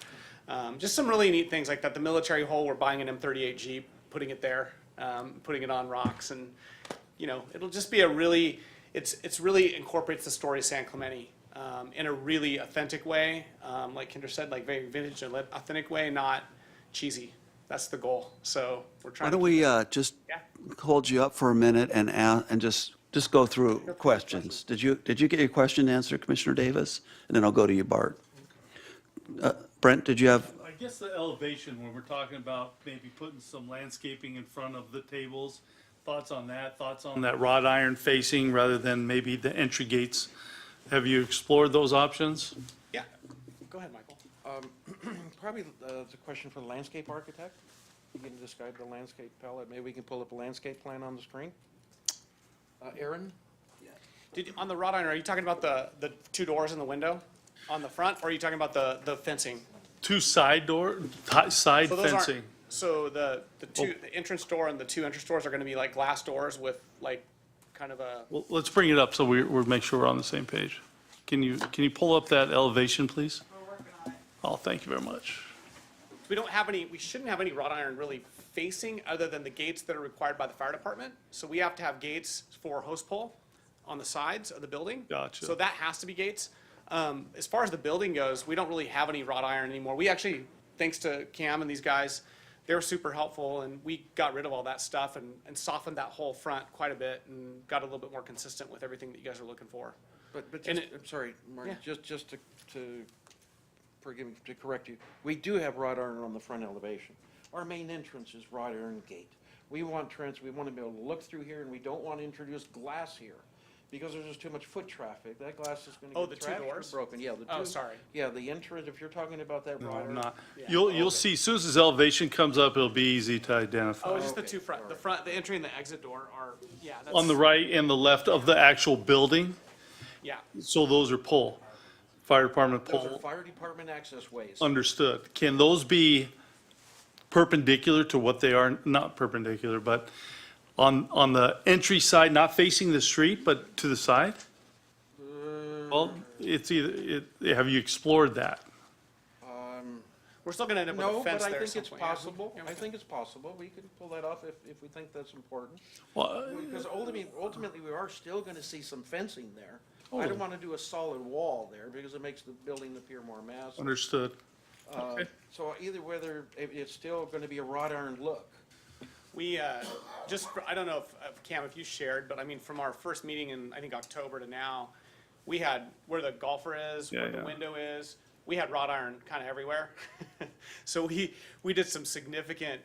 Just some really neat things like that. The military hole, we're buying an M38 Jeep, putting it there, putting it on rocks. And, you know, it'll just be a really, it's really incorporates the story of San Clemente in a really authentic way. Like Kendra said, like very vintage and authentic way, not cheesy. That's the goal. So we're trying Why to don't we just Yeah. hold you up for a minute and just go through questions? Did you get your question answered, Commissioner Davis? And then I'll go to you, Bart. Brent, did you have? I guess the elevation, when we're talking about maybe putting some landscaping in front of the tables, thoughts on that? Thoughts on that wrought iron facing rather than maybe the entry gates? Have you explored those options? Yeah. Go ahead, Michael. Probably the question for the landscape architect. You can describe the landscape palette. Maybe we can pull up a landscape plan on the screen. Aaron? On the wrought iron, are you talking about the 2 doors in the window on the front, or are you talking about the fencing? Two side side So those aren't- fencing. So the entrance door and the 2 entrance doors are gonna be like glass doors with like kind of a, Well, let's bring it up so we're make sure we're on the same page. Can you pull up that elevation, please? We're working on it. Oh, thank you very much. we shouldn't have any wrought iron really facing other than the gates that are required by the fire department. So we have to have gates for hose pole on the sides of the building. Gotcha. So that has to be gates. As far as the building goes, we don't really have any wrought iron anymore. We actually, thanks to Cam and these guys, they were super helpful, and we got rid of all that stuff and softened that whole front quite a bit and got a little bit more consistent with everything that you guys are looking for. But And just, it- I'm sorry, Martin, Yeah. just to, forgive me, to correct you, we do have wrought iron on the front elevation. Our main entrance is wrought iron gate. We want we want to be able to look through here, and we don't want to introduce glass here, because there's just too much foot traffic. That glass is going to Oh, get the 2 trashed or doors? broken. Yeah, the two. Oh, sorry. Yeah, the entrance, if you're talking about that No, wrought I'm iron. not. You'll see, as soon as this elevation comes up, it'll be easy to identify. Oh, it's just the 2 front, the entry and the exit door are, yeah, that's. On the right and the left of the actual building, Yeah. so those are pole, fire department Those are pole, fire department access ways. understood. Can those be perpendicular to what they are, not perpendicular, but on the entry side, not facing the street, but to the side? Well, it's either, have you explored that? We're still gonna end up with No, a fence but I there at think some it's point. Yeah. possible. Yeah, I think it's possible. We can pull that off if we think that's important. Well, Because ultimately, we are still gonna see some fencing there. Oh. I don't wanna do a solid wall there because it makes the building appear more massive. understood. Okay. So either whether it's still gonna be a wrought iron look. We, I don't know if Cam, if you shared, but I mean, from our first meeting in, I think, October to now, we had where the golfer is, where the Yeah. window is, we had wrought iron kind of everywhere. So we did some significant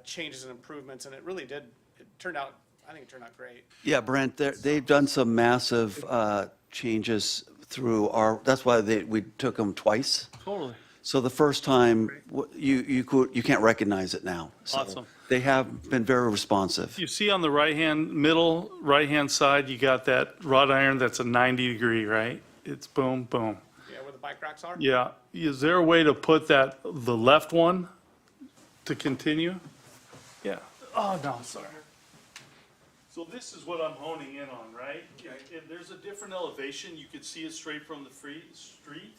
changes and improvements, and it really did, it turned out, I think it turned out great. Yeah, Brent, they've done some massive changes through that's why we took them twice. Totally. So the first time, you can't recognize it now. So Awesome. They have been very responsive. You see on the middle right-hand side, you got that wrought iron that's a 90 degree, right? It's boom, boom. Yeah, where the bike racks are. Yeah, is there a way to put that, the left one, to continue? Yeah, oh, no, sorry. So this is what I'm honing in on, right? If there's a different elevation, you could see it straight from the street,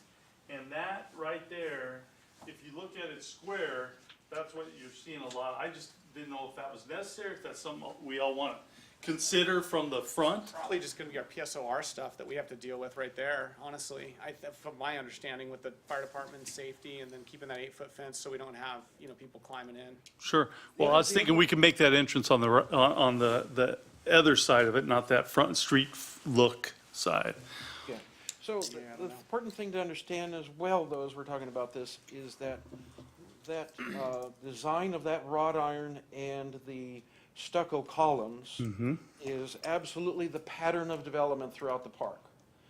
and that right there, if you look at it square, that's what you're seeing a lot. I just didn't know if that was necessary, if that's something we all want to consider from the front. Probably just gonna be our PSOR stuff that we have to deal with right there, honestly. From my understanding with the fire department safety and then keeping that 8-foot fence so we don't have, people climbing in. Sure. Well, I was thinking we can make that entrance on the other side of it, not that front street look side. Yeah. So the important thing to understand as well, though, as we're talking about this, is that design of that wrought iron and the stucco columns is absolutely the pattern of development throughout the park.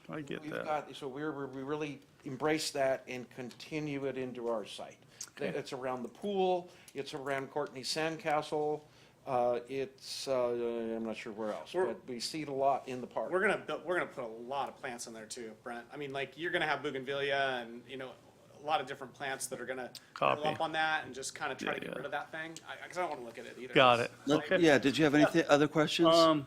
I get We've that. got, so we really embrace that and continue it into our site. It's around the pool, it's around Courtney Sandcastle, I'm not sure where else, but we see it a lot in the park. We're gonna put a lot of plants in there too, Brent. I mean, like, you're gonna have bougainvillea and, a lot of different plants that are gonna grow Copy. up on that and just kind of try to Yeah, get rid of that thing. Cause I don't wanna look at it either. Got it. Yeah, did you have anything, other questions?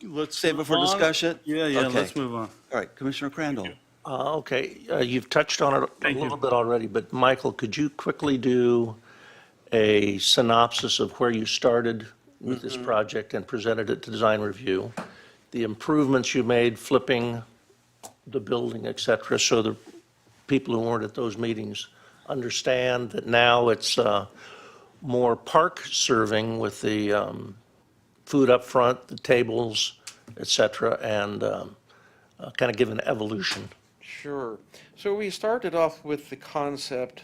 Let's Save it for move on. discussion? Yeah, Okay. let's move on. All right, Commissioner Crandall. Okay, you've touched on it a Thank you. little bit already, but Michael, could you quickly do a synopsis of where you started with this project and presented it to design review? The improvements you made, flipping the building, et cetera, so the people who weren't at those meetings understand that now it's more park serving with the food up front, the tables, et cetera, and kind of give an evolution. Sure. So we started off with the concept,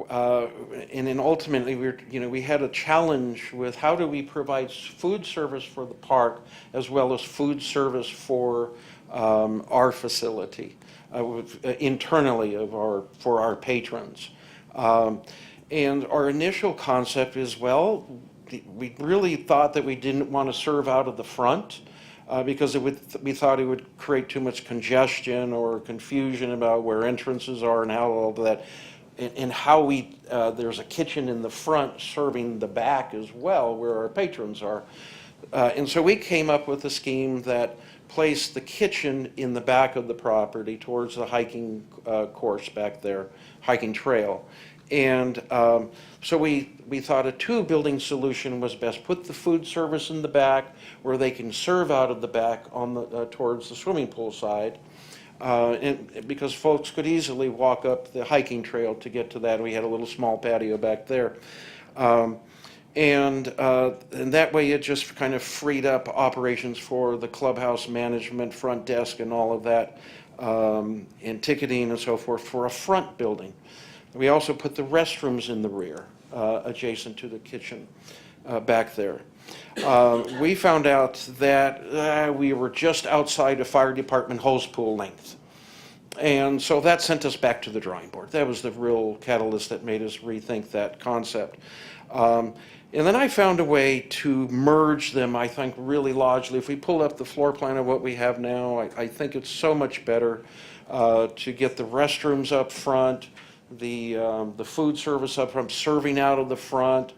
and then ultimately we had a challenge with how do we provide food service for the park as well as food service for our facility internally for our patrons. And our initial concept is, well, we really thought that we didn't want to serve out of the front. Because we thought it would create too much congestion or confusion about where entrances are and how all of that, and how there's a kitchen in the front serving the back as well, where our patrons are. And so we came up with a scheme that placed the kitchen in the back of the property towards the hiking course back there, hiking trail. And so we thought a two-building solution was best. Put the food service in the back where they can serve out of the back on towards the swimming pool side. And because folks could easily walk up the hiking trail to get to that. We had a little small patio back there. And that way it just kind of freed up operations for the clubhouse management, front desk and all of that, and ticketing and so forth for a front building. We also put the restrooms in the rear, adjacent to the kitchen back there. We found out that we were just outside of fire department hose pool length. And so that sent us back to the drawing board. That was the real catalyst that made us rethink that concept. And then I found a way to merge them, I think, really logically. If we pull up the floor plan of what we have now, I think it's so much better to get the restrooms up front, the food service up front, serving out of the front,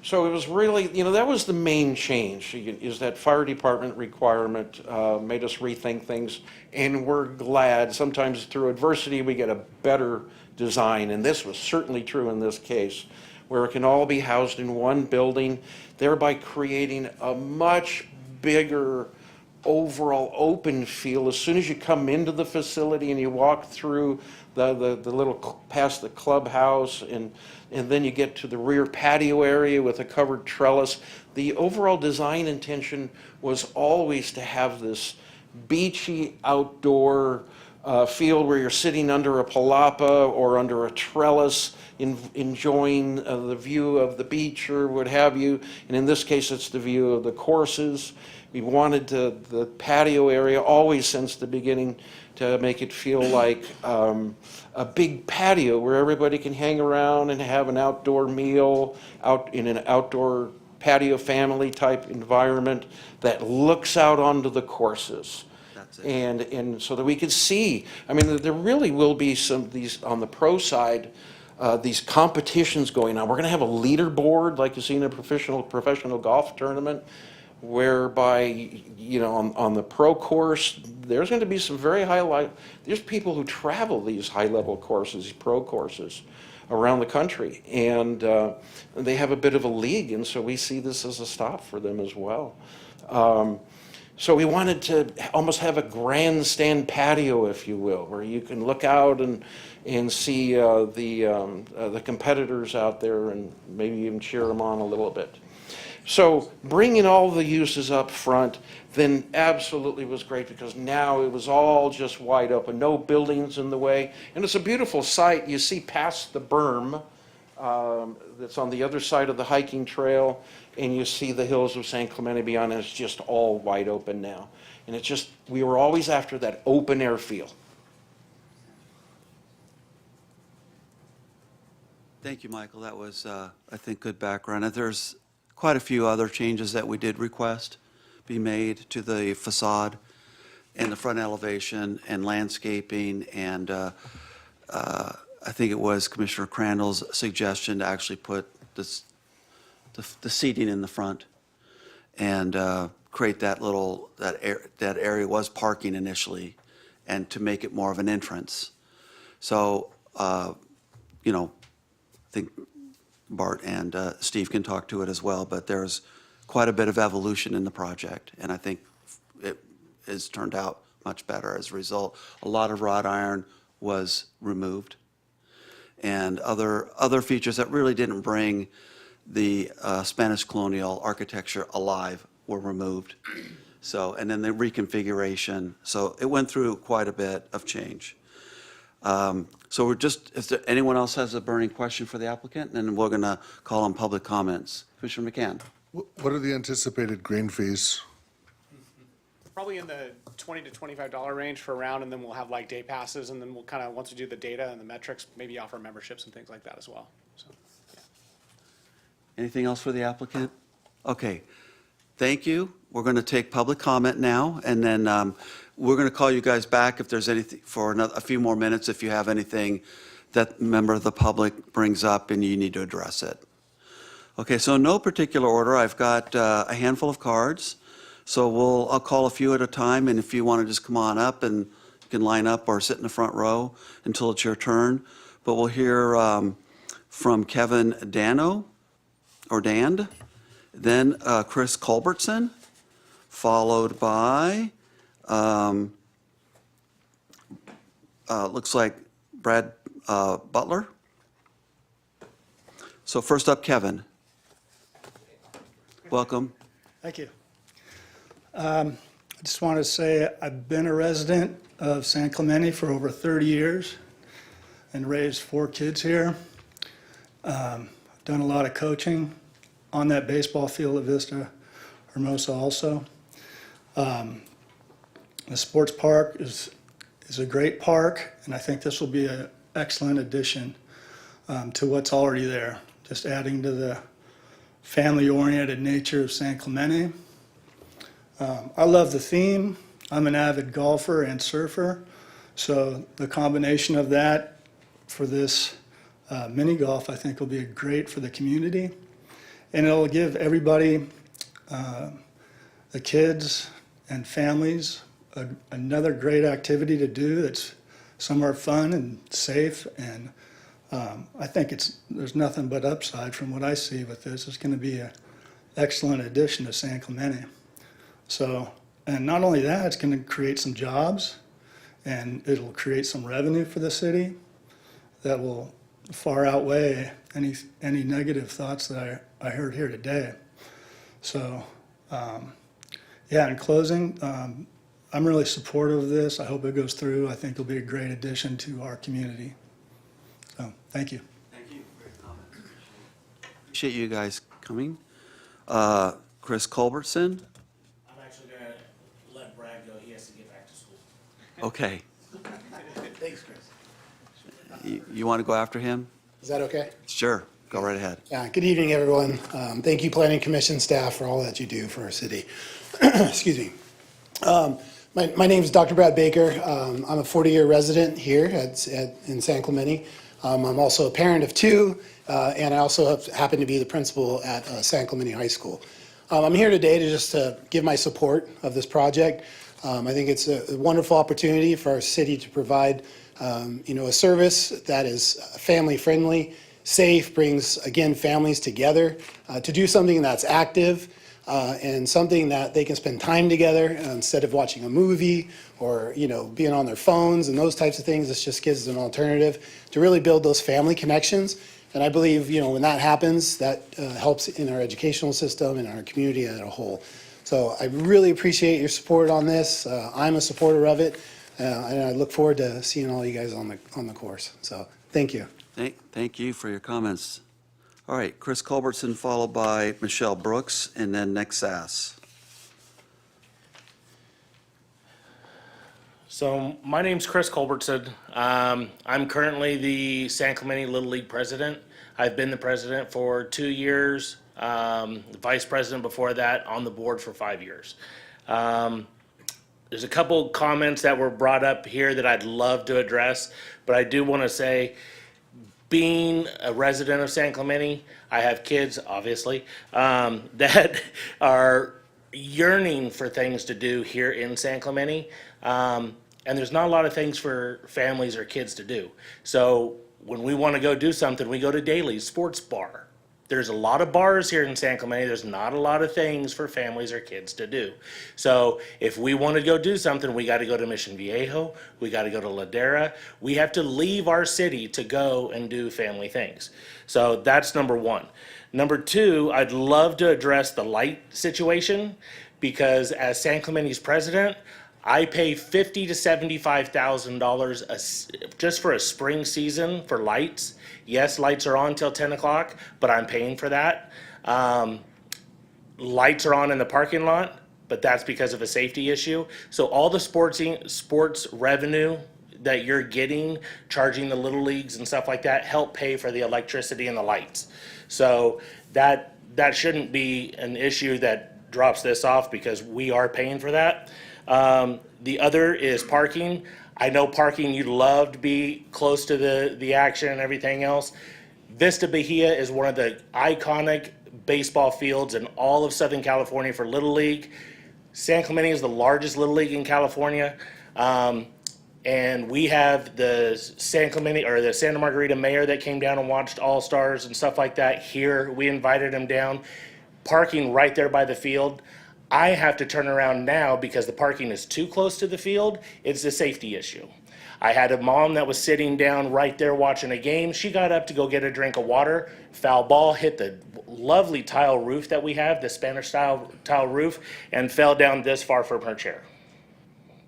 so it was really, that was the main change, is that fire department requirement made us rethink things, and we're glad. Sometimes through adversity we get a better design, and this was certainly true in this case, where it can all be housed in one building, thereby creating a much bigger overall open feel. As soon as you come into the facility and you walk through the little past the clubhouse and then you get to the rear patio area with a covered trellis, the overall design intention was always to have this beachy outdoor field where you're sitting under a palapa or under a trellis enjoying the view of the beach or what have you. And in this case, it's the view of the courses. We wanted the patio area always since the beginning to make it feel like a big patio where everybody can hang around and have an outdoor meal out in an outdoor patio family type environment that looks out onto the courses. That's it. And so that we could see, I mean, there really will be some of these, on the pro side, these competitions going on. We're gonna have a leaderboard like you see in a professional golf tournament, whereby, you know, on the pro course, there's going to be some very there's people who travel these high-level courses, these pro courses around the country, and they have a bit of a league, and so we see this as a stop for them as well. So we wanted to almost have a grandstand patio, if you will, where you can look out and see the competitors out there and maybe even cheer them on a little bit. So bringing all the uses up front then absolutely was great, because now it was all just wide open, no buildings in the way. And it's a beautiful site. You see past the berm that's on the other side of the hiking trail, and you see the hills of San Clemente beyond, and it's just all wide open now. And it's just, we were always after that open air feel. Thank you, Michael. That was, I think, good background. And there's quite a few other changes that we did request be made to the facade and the front elevation and landscaping. And I think it was Commissioner Crandall's suggestion to actually put the seating in the front and create that little, that area was parking initially, and to make it more of an entrance. So, you know, I think Bart and Steve can talk to it as well, but there's quite a bit of evolution in the project, and I think it has turned out much better as a result. A lot of wrought iron was removed, and other features that really didn't bring the Spanish colonial architecture alive were removed. So, and then the reconfiguration. So it went through quite a bit of change. So we're just, if there, anyone else has a burning question for the applicant, then we're going to call on public comments. Commissioner McCann. What are the anticipated green fees? Probably in the $20 to $25 range for a round, and then we'll have like day passes, and then we'll kind of, once we do the data and the metrics, maybe offer memberships and things like that as well. So, yeah. Anything else for the applicant? Okay, thank you. We're going to take public comment now, and then we're going to call you guys back if there's anything for a few more minutes, if you have anything that member of the public brings up and you need to address it. Okay, so in no particular order, I've got a handful of cards. So I'll call a few at a time, and if you want to just come on up, and you can line up or sit in the front row until it's your turn. But we'll hear from Kevin Dand, then Chris Culbertson, followed by, looks like Brad Butler. So first up, Kevin. Welcome. Thank you. I just want to say I've been a resident of San Clemente for over 30 years and raised 4 kids here. I've done a lot of coaching on that baseball field at Vista Hermosa also. The sports park is a great park, and I think this will be an excellent addition to what's already there, just adding to the family-oriented nature of San Clemente. I love the theme. I'm an avid golfer and surfer, so the combination of that for this mini golf I think will be great for the community, and it'll give everybody, the kids and families, another great activity to do that's somewhere fun and safe, and I think there's nothing but upside from what I see with this. It's going to be an excellent addition to San Clemente. So, and not only that, it's going to create some jobs, and it'll create some revenue for the city that will far outweigh any negative thoughts that I heard here today. So, yeah, in closing, I'm really supportive of this. I hope it goes through. I think it'll be a great addition to our community. So, thank you. Thank you for your comment. Appreciate you guys coming. Chris Culbertson. I'm actually going to let Brad go. He has to get back to school. Okay. Thanks, Chris. You want to go after him? Is that okay? Sure. Go right ahead. Yeah, good evening, everyone. Thank you, Planning Commission staff, for all that you do for our city. Excuse me. My name is Dr. Brad Baker. I'm a 40-year resident here in San Clemente. I'm also a parent of two, and I also happen to be the principal at San Clemente High School. I'm here today to just give my support of this project. I think it's a wonderful opportunity for our city to provide, a service that is family-friendly, safe, brings, again, families together to do something that's active and something that they can spend time together instead of watching a movie or, being on their phones and those types of things. This just gives an alternative to really build those family connections. And I believe, when that happens, that helps in our educational system and our community as a whole. So I really appreciate your support on this. I'm a supporter of it, and I look forward to seeing all you guys on the course. So thank you. Thank you for your comments. All right, Chris Culbertson, followed by Michelle Brooks, and then Nick Sass. So my name's Chris Culbertson. I'm currently the San Clemente Little League president. I've been the president for 2 years, vice president before that, on the board for 5 years. There's a couple comments that were brought up here that I'd love to address, but I do want to say, being a resident of San Clemente, I have kids, obviously, that are yearning for things to do here in San Clemente. And there's not a lot of things for families or kids to do. So when we want to go do something, we go to Daly's Sports Bar. There's a lot of bars here in San Clemente. There's not a lot of things for families or kids to do. So if we want to go do something, we got to go to Mission Viejo. We got to go to Ladera. We have to leave our city to go and do family things. So that's number one. Number two, I'd love to address the light situation, because as San Clemente's president, I pay $50,000 to $75,000 just for a spring season for lights. Yes, lights are on till 10 o'clock, but I'm paying for that. Lights are on in the parking lot, but that's because of a safety issue. So all the sports revenue that you're getting, charging the little leagues and stuff like that, help pay for the electricity and the lights. So that shouldn't be an issue that drops this off, because we are paying for that. The other is parking. I know parking, you'd love to be close to the action and everything else. Vista Bahia is one of the iconic baseball fields in all of Southern California for Little League. San Clemente is the largest Little League in California. And we have the San Clemente, or the Santa Margarita mayor that came down and watched All-Stars and stuff like that here. We invited him down. Parking right there by the field. I have to turn around now because the parking is too close to the field. It's a safety issue. I had a mom that was sitting down right there watching a game. She got up to go get a drink of water. Foul ball hit the lovely tile roof that we have, the Spanish style tile roof, and fell down this far from her chair.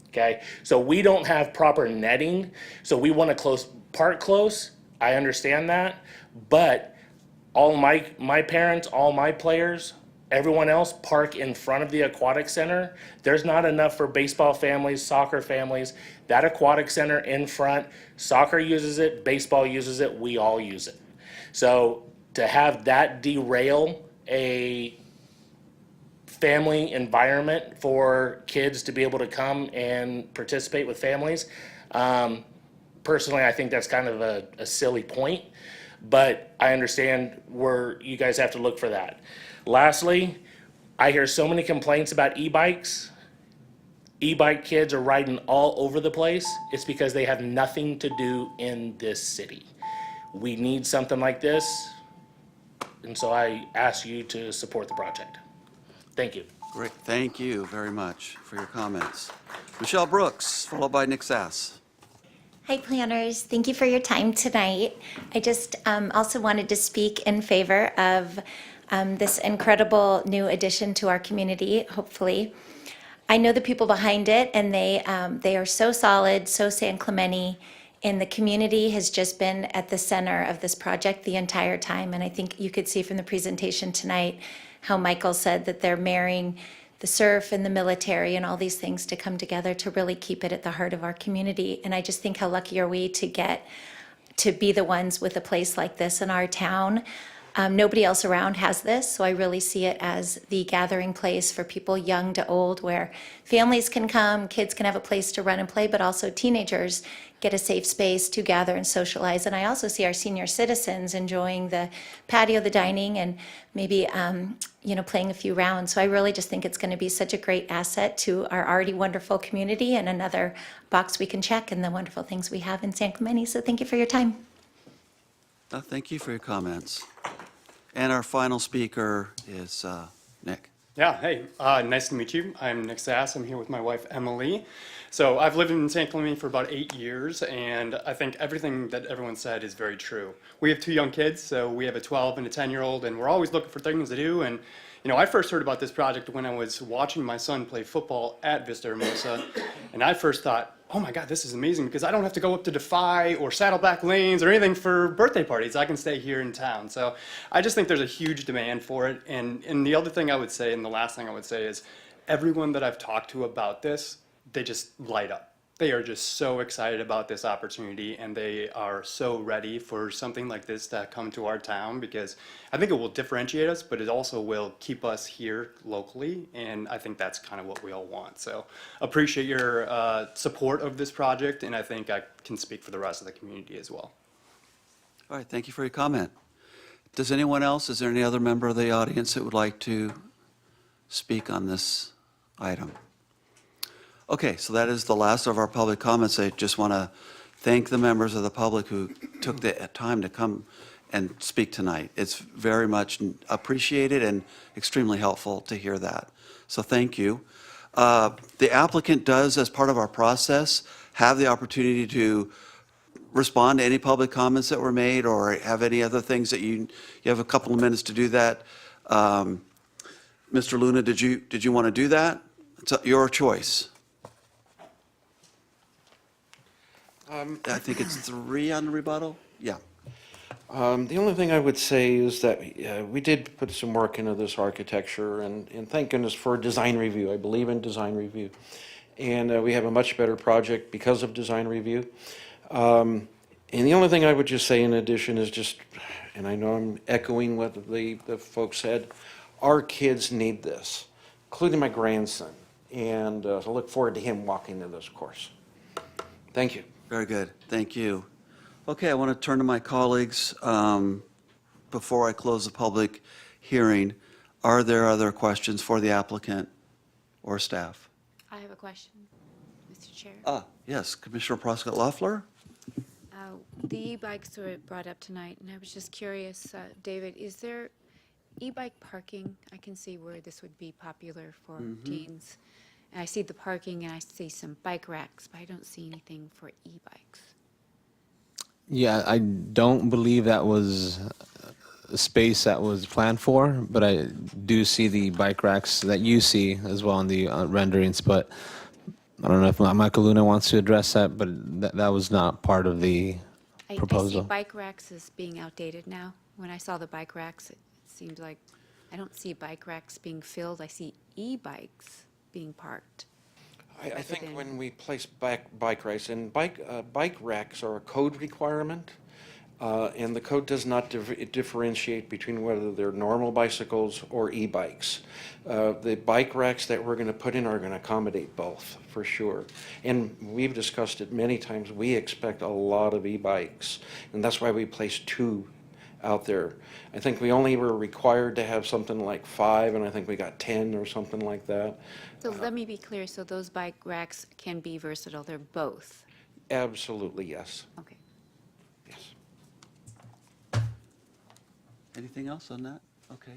Okay, so we don't have proper netting, so we want to park close. I understand that, but all my parents, all my players, everyone else park in front of the aquatic center. There's not enough for baseball families, soccer families. That aquatic center in front, soccer uses it, baseball uses it, we all use it. So to have that derail a family environment for kids to be able to come and participate with families, personally, I think that's kind of a silly point, but I understand where you guys have to look for that. Lastly, I hear so many complaints about e-bikes. E-bike kids are riding all over the place. It's because they have nothing to do in this city. We need something like this, and so I ask you to support the project. Thank you. Great, thank you very much for your comments. Michelle Brooks, followed by Nick Sass. Hi, planners. Thank you for your time tonight. I just also wanted to speak in favor of this incredible new addition to our community, hopefully. I know the people behind it, and they are so solid, so San Clemente, and the community has just been at the center of this project the entire time. And I think you could see from the presentation tonight how Michael said that they're marrying the surf and the military and all these things to come together to really keep it at the heart of our community. And I just think how lucky are we to get to be the ones with a place like this in our town. Nobody else around has this, so I really see it as the gathering place for people young to old, where families can come, kids can have a place to run and play, but also teenagers get a safe space to gather and socialize. And I also see our senior citizens enjoying the patio, the dining, and maybe playing a few rounds. So I really just think it's going to be such a great asset to our already wonderful community, and another box we can check in the wonderful things we have in San Clemente. So thank you for your time. Thank you for your comments. And our final speaker is Nick. Yeah, hey, nice to meet you. I'm Nick Sass. I'm here with my wife, Emily. So I've lived in San Clemente for about 8 years, and I think everything that everyone said is very true. We have 2 young kids, so we have a 12 and a 10-year-old, and we're always looking for things to do. And I first heard about this project when I was watching my son play football at Vista Hermosa, and I first thought, oh my God, this is amazing, because I don't have to go up to Defy or Saddleback Lanes or anything for birthday parties. I can stay here in town. So I just think there's a huge demand for it. And the other thing I would say, and the last thing I would say, is everyone that I've talked to about this, they just light up. They are just so excited about this opportunity, and they are so ready for something like this to come to our town, because I think it will differentiate us, but it also will keep us here locally, and I think that's kind of what we all want. So appreciate your support of this project, and I think I can speak for the rest of the community as well. All right, thank you for your comment. Does anyone else, is there any other member of the audience that would like to speak on this item? Okay, so that is the last of our public comments. I just want to thank the members of the public who took the time to come and speak tonight. It's very much appreciated and extremely helpful to hear that. So thank you. The applicant does, as part of our process, have the opportunity to respond to any public comments that were made, or have any other things that you have a couple of minutes to do that. Mr. Luna, did you want to do that? It's your choice. I think it's 3 on the rebuttal? Yeah. The only thing I would say is that we did put some work into this architecture, and thank goodness for design review. I believe in design review. And we have a much better project because of design review. And the only thing I would just say in addition is just, and I know I'm echoing what the folks said, our kids need this, including my grandson. And I look forward to him walking to this course. Thank you. Very good. Thank you. Okay, I want to turn to my colleagues before I close the public hearing. Are there other questions for the applicant or staff? I have a question, Mr. Chair. Yes, Commissioner Prescott Loeffler. The e-bikes were brought up tonight, and I was just curious, David, is there e-bike parking? I can see where this would be popular for teens. And I see the parking, and I see some bike racks, but I don't see anything for e-bikes. Yeah, I don't believe that was a space that was planned for, but I do see the bike racks that you see as well in the renderings. But I don't know if Michael Luna wants to address that, but that was not part of the proposal. I see bike racks as being outdated now. When I saw the bike racks, it seemed like I don't see bike racks being filled. I see e-bikes being parked. I think when we place bike racks, and bike racks are a code requirement, and the code does not differentiate between whether they're normal bicycles or e-bikes. The bike racks that we're going to put in are going to accommodate both, for sure. And we've discussed it many times. We expect a lot of e-bikes, and that's why we placed 2 out there. I think we only were required to have something like 5, and I think we got 10 or something like that. So let me be clear, so those bike racks can be versatile, they're both? Absolutely, yes. Okay. Yes. Anything else on that? Okay.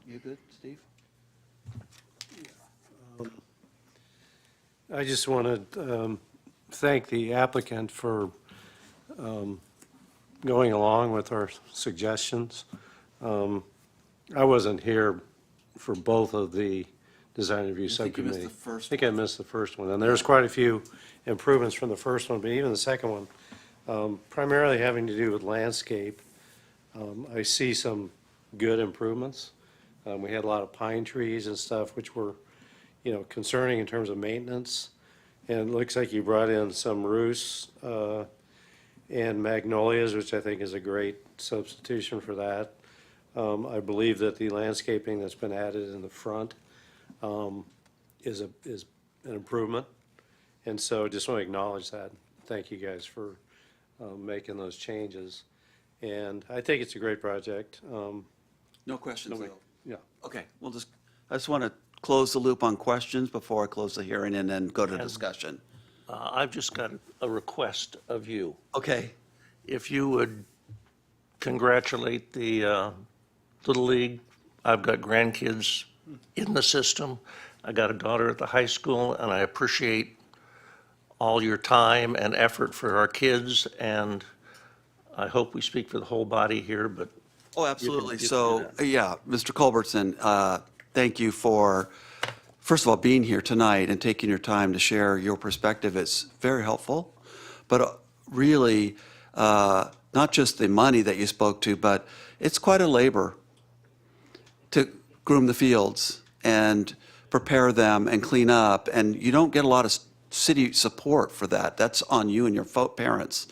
You good, Steve? I just want to thank the applicant for going along with our suggestions. I wasn't here for both of the design review subcommittee. I think I missed the first one. And there's quite a few improvements from the first one, but even the second one, primarily having to do with landscape. I see some good improvements. We had a lot of pine trees and stuff, which were, concerning in terms of maintenance. And it looks like you brought in some roosts and magnolias, which I think is a great substitution for that. I believe that the landscaping that's been added in the front is an improvement. And so just want to acknowledge that. Thank you guys for making those changes. And I think it's a great project. No questions, though? Yeah. Okay, I just want to close the loop on questions before I close the hearing and then go to discussion. I've just got a request of you. Okay, If you would congratulate the Little League. I've got grandkids in the system. I got a daughter at the high school, and I appreciate all your time and effort for our kids, and I hope we speak for the whole body here, but oh, absolutely. you can So, do that. yeah, Mr. Culbertson, thank you for, first of all, being here tonight and taking your time to share your perspective. It's very helpful, but really, not just the money that you spoke to, but it's quite a labor to groom the fields and prepare them and clean up, and you don't get a lot of city support for that. That's on you and your parents.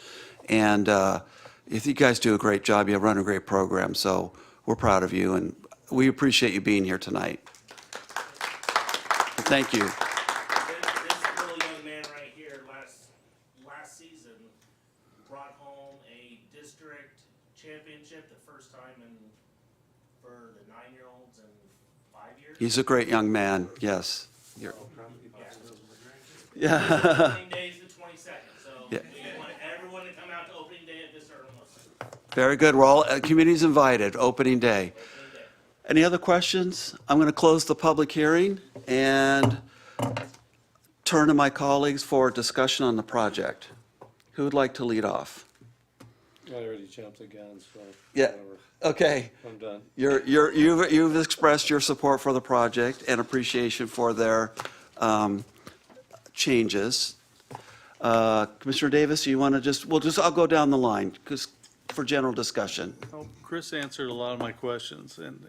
And if you guys do a great job, you run a great program, so we're proud of you, and we appreciate you being here tonight. Thank you. This little young man right here, last season, brought home a district championship, the first time for the 9-year-olds in 5 years. He's a great young man, yes. You're- Yeah. Yeah. Opening day is the 22nd, so Yeah. we want everyone to come out to opening day at Vista Hermosa. Very good. We're all, community's invited, opening day. Any other questions? I'm going to close the public hearing and turn to my colleagues for discussion on the project. Who would like to lead off? I already jumped the gun, so. Yeah. whatever. Okay. I'm done. You've expressed your support for the project and appreciation for their changes. Commissioner Davis, you want to I'll go down the line for general discussion. Oh, Chris answered a lot of my questions and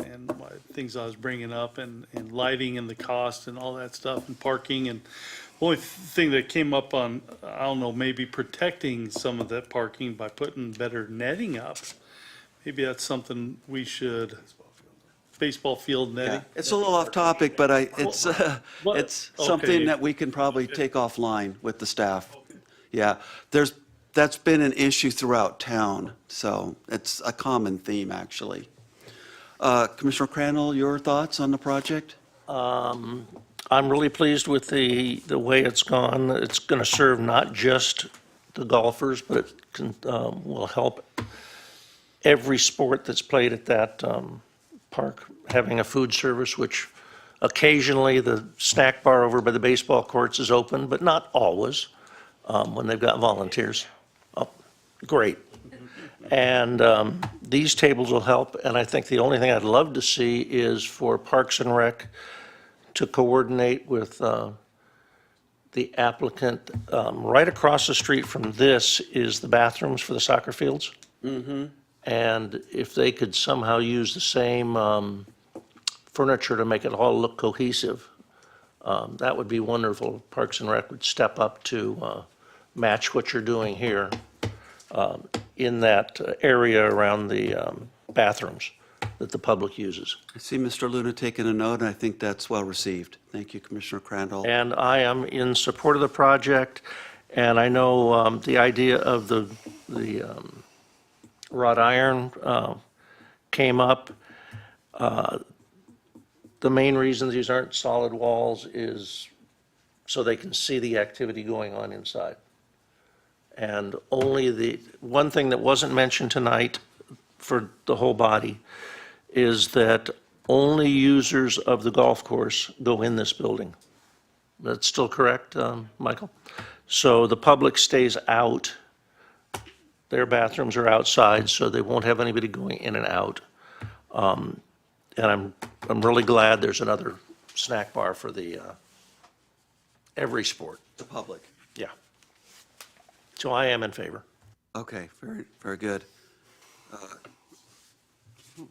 things I was bringing up and lighting and the cost and all that stuff and parking. And the only thing that came up on, I don't know, maybe protecting some of that parking by putting better netting up. Maybe that's something we should, baseball field netting. Yeah, it's a little off topic, but it's something Okay. that we can probably take offline with the staff. Yeah, that's been an issue throughout town, so it's a common theme, actually. Commissioner Crandall, your thoughts on the project? I'm really pleased with the way it's gone. It's going to serve not just the golfers, but it will help every sport that's played at that park, having a food service, which occasionally the snack bar over by the baseball courts is open, but not always, when they've got volunteers. Oh, great. And these tables will help, and I think the only thing I'd love to see is for Parks and Rec to coordinate with the applicant. Right across the street from this is the bathrooms for the soccer fields. Mm-hmm. And if they could somehow use the same furniture to make it all look cohesive, that would be wonderful. Parks and Rec would step up to match what you're doing here in that area around the bathrooms that the public uses. I see Mr. Luna taking a note, and I think that's well received. Thank you, Commissioner Crandall. And I am in support of the project, and I know the idea of the wrought iron came up. The main reason these aren't solid walls is so they can see the activity going on inside. And only the one thing that wasn't mentioned tonight for the whole body is that only users of the golf course go in this building. That's still correct, Michael? So the public stays out. Their bathrooms are outside, so they won't have anybody going in and out. And I'm really glad there's another snack bar for the every sport. The public. Yeah. So I am in favor. Okay, very, very good.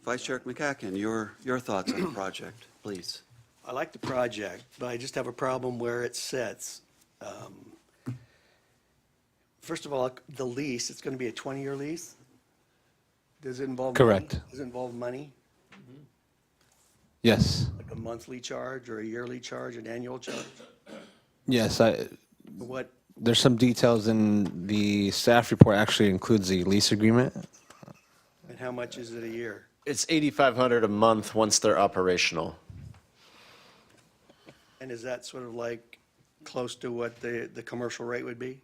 Vice Chair McCacken, your thoughts on the project, please. I like the project, but I just have a problem where it sits. First of all, the lease, it's going to be a 20-year lease? Does it involve? Correct. Money? Does it involve money? Yes. Like a monthly charge or a yearly charge, an annual charge? Yes, What, there's some details in the staff report actually includes the lease agreement. and how much is it a year? It's $8,500 a month once they're operational. And is that sort of like close to what the commercial rate would be?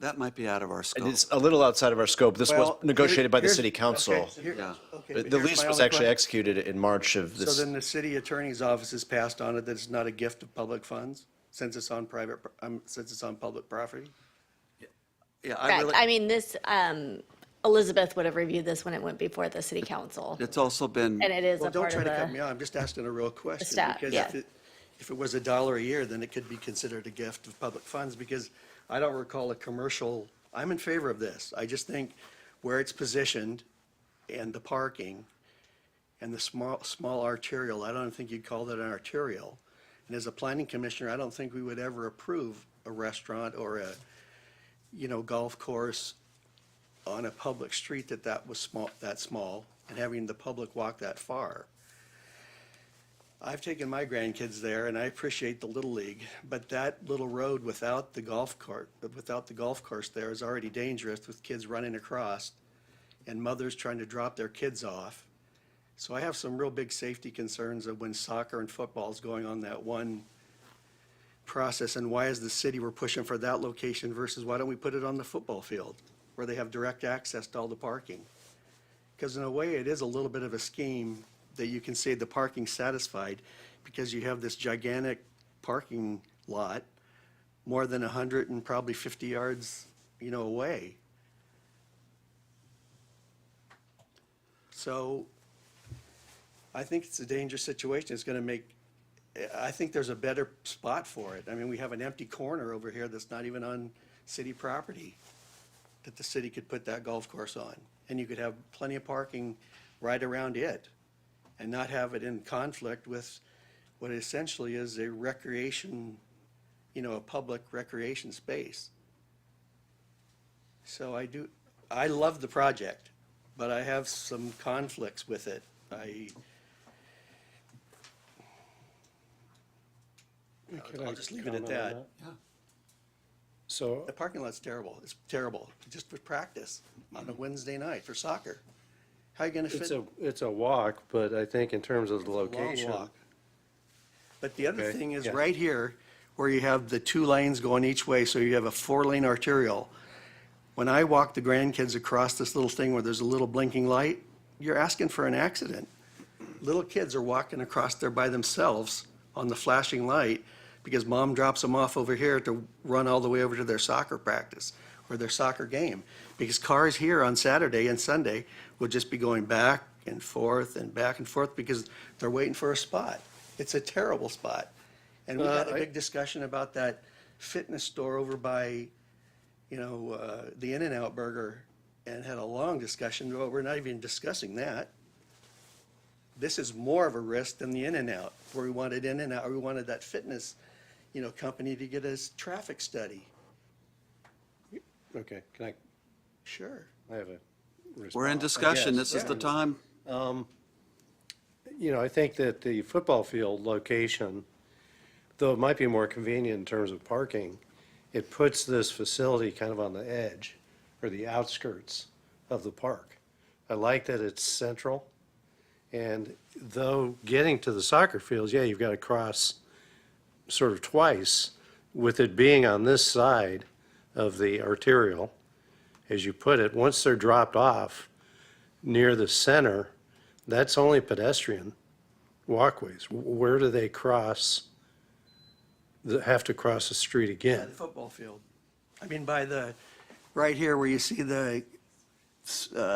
That might be out of our scope. It's a little outside of our scope. This was Well, negotiated by the here's- city council. okay, here- Yeah. okay, The but the here's lease my was only actually question. executed in March of So this. then the city attorney's office has passed on it that it's not a gift of public funds, since it's on private, since it's on public property? Yeah, I Correct. really, I mean, this, Elizabeth would have reviewed this when it went before the city council. it's also been, And it is Well, a don't part try of to cut me the, off, I'm just asking a real question. stat, Because yeah. if it was $1 a year, then it could be considered a gift of public funds, because I don't recall a commercial, I'm in favor of this. I just think where it's positioned and the parking and the small arterial, I don't think you'd call that an arterial. And as a planning commissioner, I don't think we would ever approve a restaurant or a, golf course on a public street that was small, and having the public walk that far. I've taken my grandkids there, and I appreciate the Little League, but that little road without the golf course there is already dangerous with kids running across and mothers trying to drop their kids off. So I have some real big safety concerns of when soccer and football is going on that one process, and why is the city, we're pushing for that location versus why don't we put it on the football field where they have direct access to all the parking? Because in a way, it is a little bit of a scheme that you can say the parking's satisfied because you have this gigantic parking lot more than 100 and probably 50 yards, away. So I think it's a dangerous situation. It's going to make, I think there's a better spot for it. I mean, we have an empty corner over here that's not even on city property that the city could put that golf course on. And you could have plenty of parking right around it and not have it in conflict with what essentially is a recreation, a public recreation space. So I love the project, but I have some conflicts with it. I'll just leave it at that. So The parking lot's terrible. It's terrible, just for practice on a Wednesday night for soccer. How are you gonna fit? it's a walk, but I think in terms of the Long location. walk. But the other Okay, thing is yeah. right here, where you have the 2 lanes going each way, so you have a 4-lane arterial. When I walk the grandkids across this little thing where there's a little blinking light, you're asking for an accident. Little kids are walking across there by themselves on the flashing light because mom drops them off over here to run all the way over to their soccer practice or their soccer game. Because cars here on Saturday and Sunday will just be going back and forth because they're waiting for a spot. It's a terrible spot. And we had a big discussion about that fitness store over by, the In-N-Out Burger, and had a long discussion, but we're not even discussing that. This is more of a risk than the In-N-Out, where we wanted In-N-Out, or we wanted that fitness, company to get us traffic study. Okay, can I Sure. have a response? we're in I discussion. guess. This is the time. I think that the football field location, though it might be more convenient in terms of parking, it puts this facility kind of on the edge or the outskirts of the park. I like that it's central. And though getting to the soccer fields, yeah, you've got to cross sort of twice, with it being on this side of the arterial, as you put it, once they're dropped off near the center, that's only pedestrian walkways. Where do they have to cross the street The again? football field. I mean, right here where you see the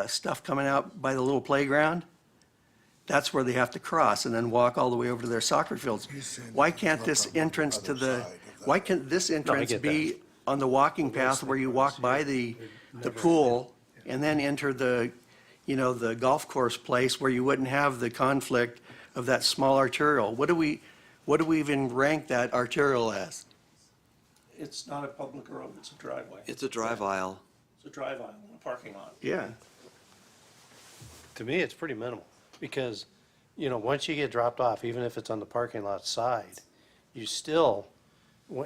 stuff coming out by the little playground, that's where they have to cross and then walk all the way over to their soccer fields. Why can't this entrance why can't this entrance get be on the walking path where you walk by the pool and then enter the golf course place where you wouldn't have the conflict of that small arterial? What What do we even rank that arterial as? It's not a public road, it's a driveway. It's a drive aisle. It's a drive aisle in a parking lot. Yeah. To me, it's pretty minimal, because, once you get dropped off, even if it's on the parking lot side, you still,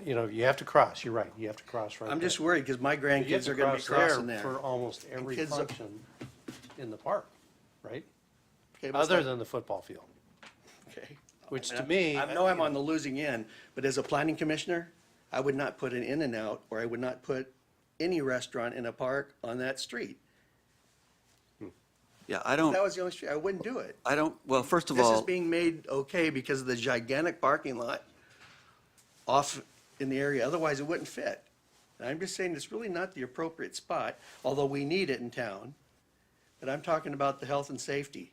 you have to cross, you're right, you have to cross right there. I'm just worried because my You have grandkids to are going to be cross crossing there. for almost every kids- function in the park, right? Okay, but it's Other like- than the football field, Okay. which to me. I know I'm on the losing end, but as a planning commissioner, I would not put an In-N-Out, or I would not put any restaurant in a park on that street. Yeah, I If don't, that was the only street, I wouldn't do it. well, first of This is all, being made okay because of the gigantic parking lot off in the area, otherwise it wouldn't fit. And I'm just saying it's really not the appropriate spot, although we need it in town. But I'm talking about the health and safety.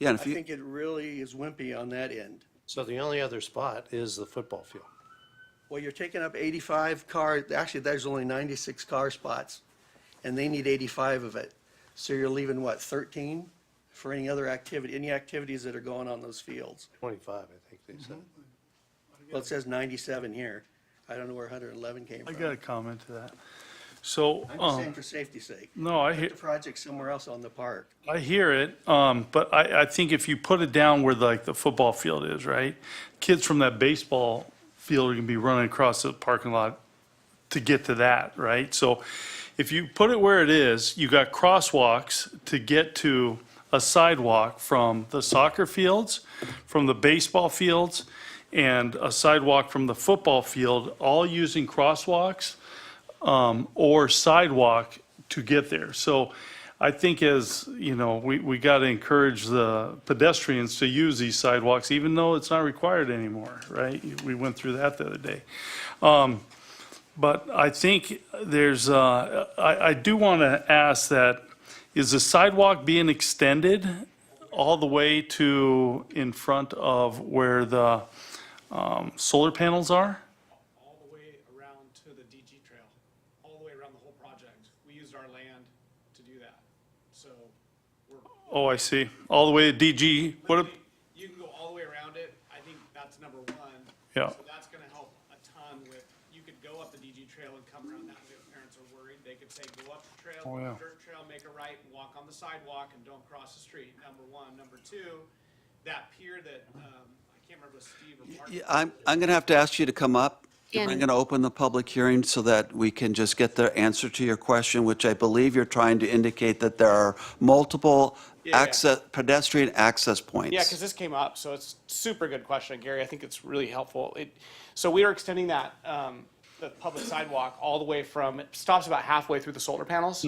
yeah, and I if you, think it really is wimpy on that end. So the only other spot is the football field. Well, you're taking up 85 cars, actually, there's only 96 car spots, and they need 85 of it. So you're leaving, what, 13 for any other activity, any activities that are going on those fields? 25, I think they said. Well, it says 97 here. I don't know where 111 came I from. got a comment to that. So, I'm just saying for safety's sake. no, I Put hear, the project somewhere else on the park. I hear it, but I think if you put it down where like the football field is, right? Kids from that baseball field are gonna be running across the parking lot to get to that, right? So if you put it where it is, you got crosswalks to get to a sidewalk from the soccer fields, from the baseball fields, and a sidewalk from the football field, all using crosswalks or sidewalk to get there. So I think we got to encourage the pedestrians to use these sidewalks, even though it's not required anymore, right? We went through that the other day. But I think there's, I do want to ask that, is the sidewalk being extended all the way to in front of where the solar panels are? All the way around to the DG trail, all the way around the whole project. We used our land to do that. So we're, Oh, I see. All the way to DG, what, you can go all the way around it. I think that's number one. Yeah. So that's gonna help a ton with, you could go up the DG trail and come around that way if parents are worried. They could say, go up the trail, Oh, yeah. dirt trail, make a right, and walk on the sidewalk and don't cross the street, number one. Number two, that pier that, I can't remember if Steve or Mark. yeah, I'm going to have to ask you to come up. I'm And- going to open the public hearing so that we can just get the answer to your question, which I believe you're trying to indicate that there are multiple Yeah. pedestrian access points. Yeah, because this came up, so it's a super good question, Gary. I think it's really helpful. So we are extending that, the public sidewalk all the way from, it stops about halfway through the solar panels.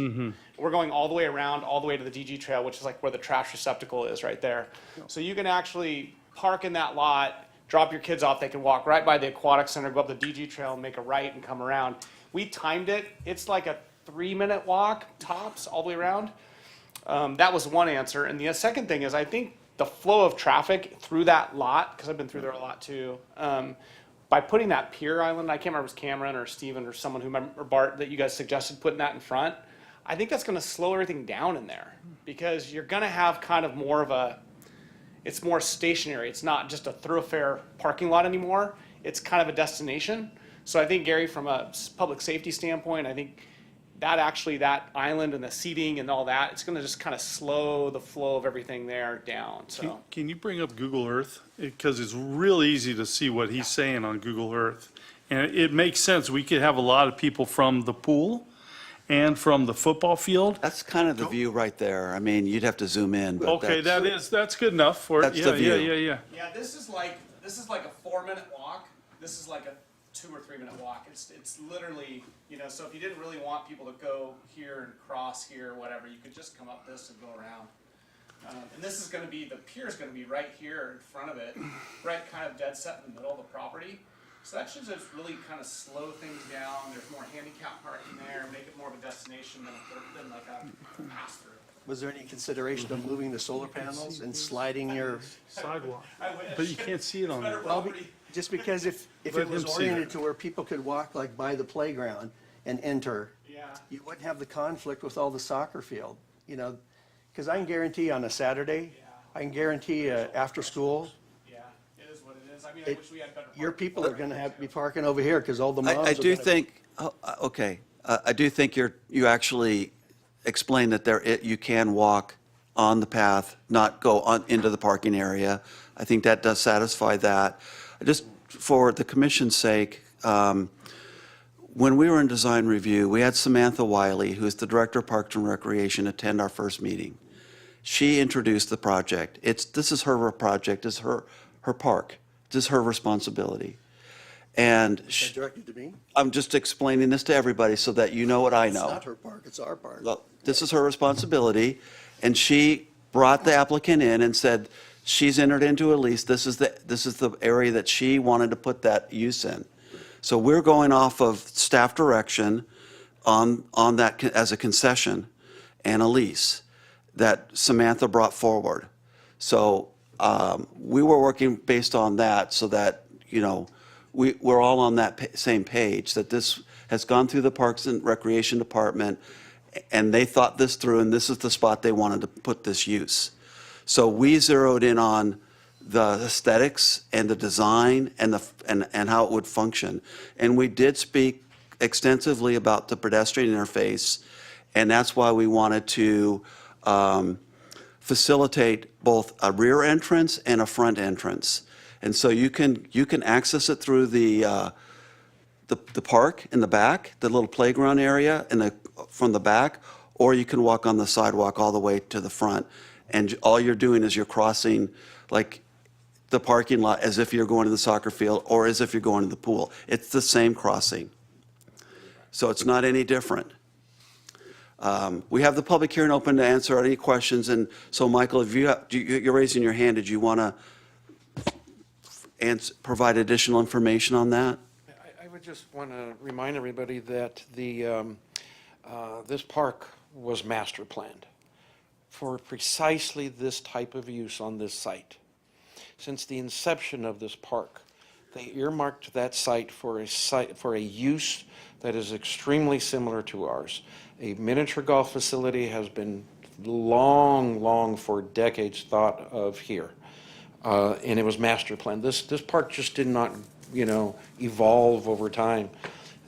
We're going all the way around, all the way to the DG trail, which is like where the trash receptacle is right there. So you can actually park in that lot, drop your kids off. They can walk right by the aquatic center, go up the DG trail and make a right and come around. We timed it. It's like a 3-minute walk tops all the way around. That was one answer. And the second thing is, I think the flow of traffic through that lot, because I've been through there a lot too, by putting that pier island, I can't remember if it was Cameron or Steven or someone who, or Bart, that you guys suggested putting that in front, I think that's gonna slow everything down in there. Because you're gonna have kind of more of a, it's more stationary. It's not just a thoroughfare parking lot anymore. It's kind of a destination. So I think, Gary, from a public safety standpoint, I think that actually, that island and the seating and all that, it's gonna just kind of slow the flow of everything there down, so. Can you bring up Google Earth? Because it's real easy to see what he's saying on Google Earth. And it makes sense. We could have a lot of people from the pool and from the football field. That's kind of the view right there. I mean, you'd have to zoom in, but Okay, that's good enough for it. That's the Yeah, view. yeah. Yeah, this is like a 4-minute walk. This is like a 2 or 3-minute walk. It's literally, so if you didn't really want people to go here and cross here or whatever, you could just come up this and go around. And this is gonna be, the pier is gonna be right here in front of it, right kind of dead set in the middle of the property. So that should just really kind of slow things down. There's more handicap parking there, make it more of a destination than like a pass-through. Was there any consideration of moving the solar panels and sliding your? Sidewalk. I wish. But you can't see it on Better there. property. Just because if Let it was him see oriented it. to where people could walk like by the playground and enter, Yeah. you wouldn't have the conflict with all the soccer field, because I can guarantee on a Saturday, I can guarantee after school, Yeah, it is what it is. I mean, I wish we had better. Your people are gonna have to be parking over here, because all the moms I are do gonna- think, okay, I do think you actually explained that you can walk on the path, not go on into the parking area. I think that does satisfy that. Just for the commission's sake, when we were in design review, we had Samantha Wiley, who is the Director of Parks and Recreation, attend our first meeting. She introduced the project. This is her project, it's her park. This is her responsibility. And They directed to me. I'm just explaining this to everybody so that you know what I It's know. not her park, it's our park. Look, this is her responsibility, and she brought the applicant in and said, she's entered into a lease, this is the area that she wanted to put that use in. So we're going off of staff direction on that as a concession and a lease that Samantha brought forward. So we were working based on that so that, we're all on that same page, that this has gone through the Parks and Recreation Department, and they thought this through, and this is the spot they wanted to put this use. So we zeroed in on the aesthetics and the design and how it would function. And we did speak extensively about the pedestrian interface, and that's why we wanted to facilitate both a rear entrance and a front entrance. And so you can access it through the park in the back, the little playground area from the back, or you can walk on the sidewalk all the way to the front. And all you're doing is you're crossing like the parking lot as if you're going to the soccer field or as if you're going to the pool. It's the same crossing. So it's not any different. We have the public hearing open to answer any questions. And so, Michael, if you're raising your hand, did you want to provide additional information on that? I would just want to remind everybody that this park was master planned for precisely this type of use on this site. Since the inception of this park, they earmarked that site for a use that is extremely similar to ours. A miniature golf facility has been long for decades thought of here. And it was master planned. This park just did not, evolve over time.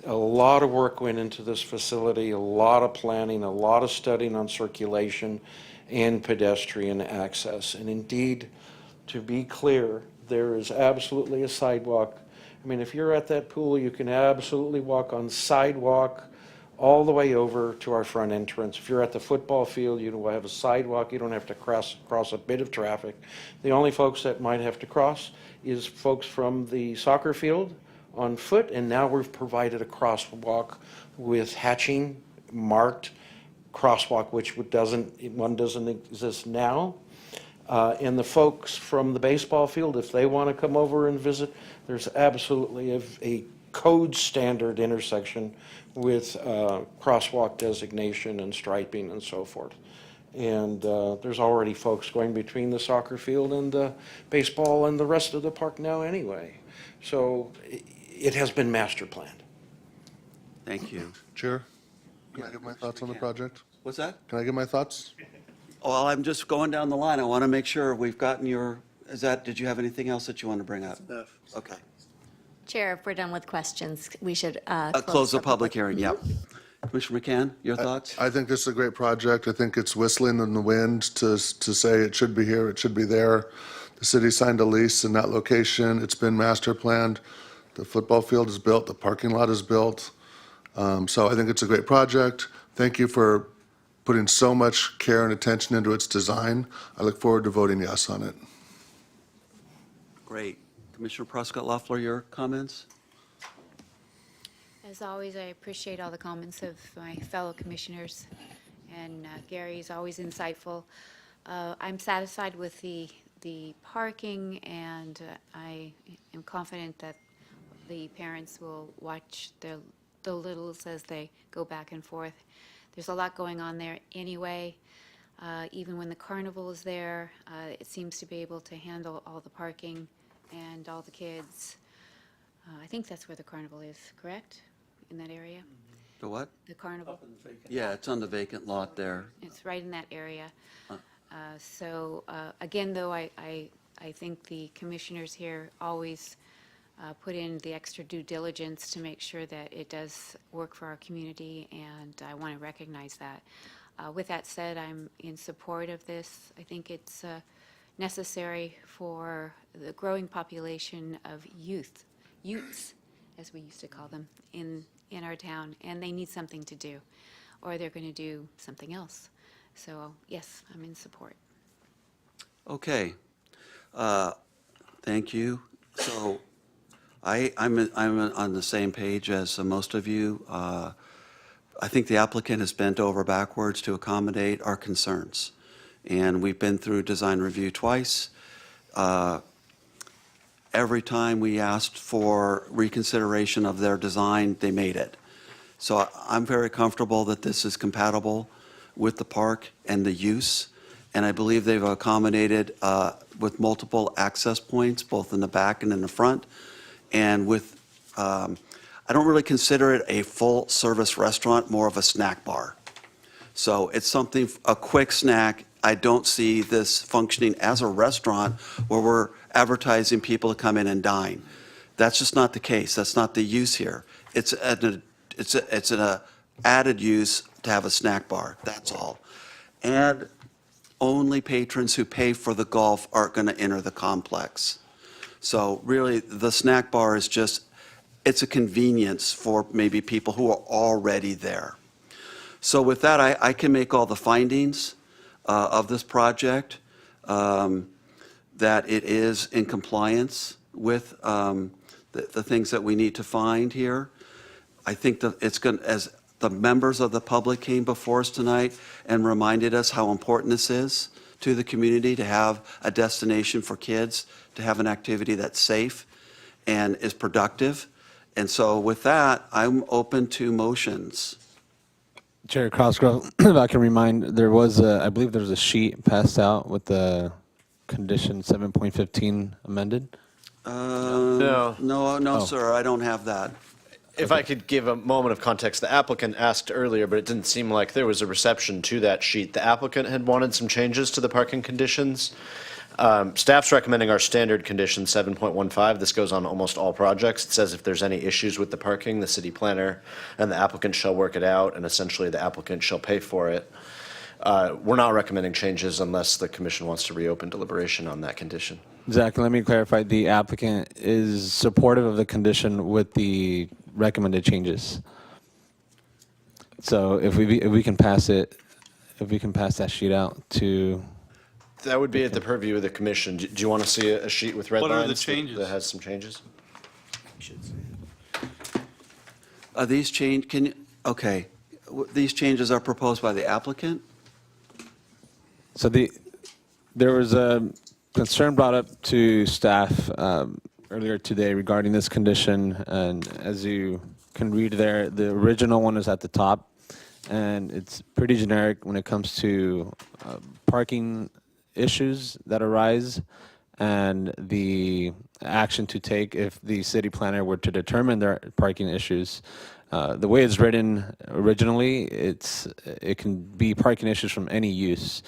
A lot of work went into this facility, a lot of planning, a lot of studying on circulation and pedestrian access. And indeed, to be clear, there is absolutely a sidewalk. I mean, if you're at that pool, you can absolutely walk on sidewalk all the way over to our front entrance. If you're at the football field, you will have a sidewalk. You don't have to cross a bit of traffic. The only folks that might have to cross is folks from the soccer field on foot, and now we've provided a crosswalk with hatching marked crosswalk, which doesn't exist now. And the folks from the baseball field, if they want to come over and visit, there's absolutely a code standard intersection with crosswalk designation and striping and so forth. And there's already folks going between the soccer field and the baseball and the rest of the park now anyway. So it has been master planned. Thank you. Chair, can I give my thoughts on the project? What's that? Can I give my thoughts? Well, I'm just going down the line. I want to make sure we've gotten did you have anything else that you want to bring up? Enough. Okay. Chair, if we're done with questions, we should Close the public hearing, yep. Commissioner McCann, your thoughts? I think this is a great project. I think it's whistling in the wind to say it should be here, it should be there. The city signed a lease in that location. It's been master planned. The football field is built, the parking lot is built. So I think it's a great project. Thank you for putting so much care and attention into its design. I look forward to voting yes on it. Great. Commissioner Prescott Loeffler, your comments? As always, I appreciate all the comments of my fellow commissioners, and Gary is always insightful. I'm satisfied with the parking, and I am confident that the parents will watch the littles as they go back and forth. There's a lot going on there anyway. Even when the carnival is there, it seems to be able to handle all the parking and all the kids. I think that's where the carnival is, correct? In that area? The what? The carnival. Yeah, it's on the vacant lot there. It's right in that area. So again, though, I think the commissioners here always put in the extra due diligence to make sure that it does work for our community, and I want to recognize that. With that said, I'm in support of this. I think it's necessary for the growing population of youths, as we used to call them, in our town, and they need something to do, or they're going to do something else. So, yes, I'm in support. Okay. Thank you. So I'm on the same page as most of you. I think the applicant has bent over backwards to accommodate our concerns. And we've been through design review twice. Every time we asked for reconsideration of their design, they made it. So I'm very comfortable that this is compatible with the park and the use. And I believe they've accommodated with multiple access points, both in the back and in the front. And with, I don't really consider it a full-service restaurant, more of a snack bar. So it's something, a quick snack. I don't see this functioning as a restaurant where we're advertising people to come in and dine. That's just not the case. That's not the use here. It's an added use to have a snack bar, that's all. And only patrons who pay for the golf are going to enter the complex. So really, the snack bar is just, it's a convenience for maybe people who are already there. So with that, I can make all the findings of this project, that it is in compliance with the things that we need to find here. I think that it's going, as the members of the public came before us tonight and reminded us how important this is to the community to have a destination for kids, to have an activity that's safe and is productive. And so with that, I'm open to motions. Chair Cosgrove, if I can remind, there was I believe there was a sheet passed out with the condition 7.15 amended. No. No, sir, I don't have that. If I could give a moment of context, the applicant asked earlier, but it didn't seem like there was a reception to that sheet. The applicant had wanted some changes to the parking conditions. Staff's recommending our standard condition 7.15. This goes on almost all projects. It says if there's any issues with the parking, the city planner and the applicant shall work it out, and essentially the applicant shall pay for it. We're not recommending changes unless the commission wants to reopen deliberation on that condition. Exactly. Let me clarify. The applicant is supportive of the condition with the recommended changes. So if we can pass it, if we can pass that sheet out to. That would be at the purview of the commission. Do you want to see a sheet with red lines? What are the changes? That has some changes? Are these these changes are proposed by the applicant? So there was a concern brought up to staff earlier today regarding this condition, and as you can read there, the original one is at the top, and it's pretty generic when it comes to parking issues that arise and the action to take if the city planner were to determine there are parking issues. The way it's written originally, it can be parking issues from any use.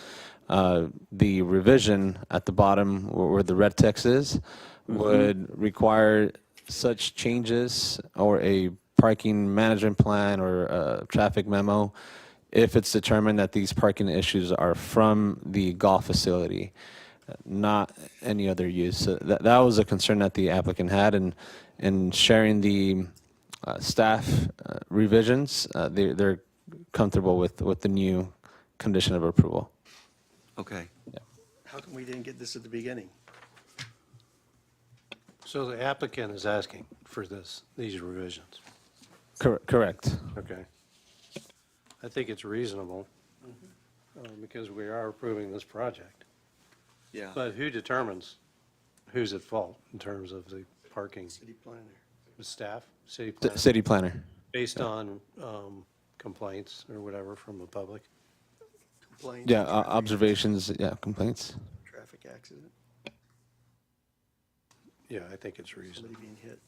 The revision at the bottom where the red text is would require such changes or a parking management plan or a traffic memo if it's determined that these parking issues are from the golf facility, not any other use. So that was a concern that the applicant had, and in sharing the staff revisions, they're comfortable with the new condition of approval. Okay. How come we didn't get this at the beginning? So the applicant is asking for these revisions. Correct. Okay. I think it's reasonable because we are approving this project. Yeah. But who determines who's at fault in terms of the parking? City planner. The staff, city planner? City planner. Based on complaints or whatever from the public? Complaints. Yeah, observations, yeah, complaints. Traffic accident, Yeah, I think it's reasonable. somebody being hit.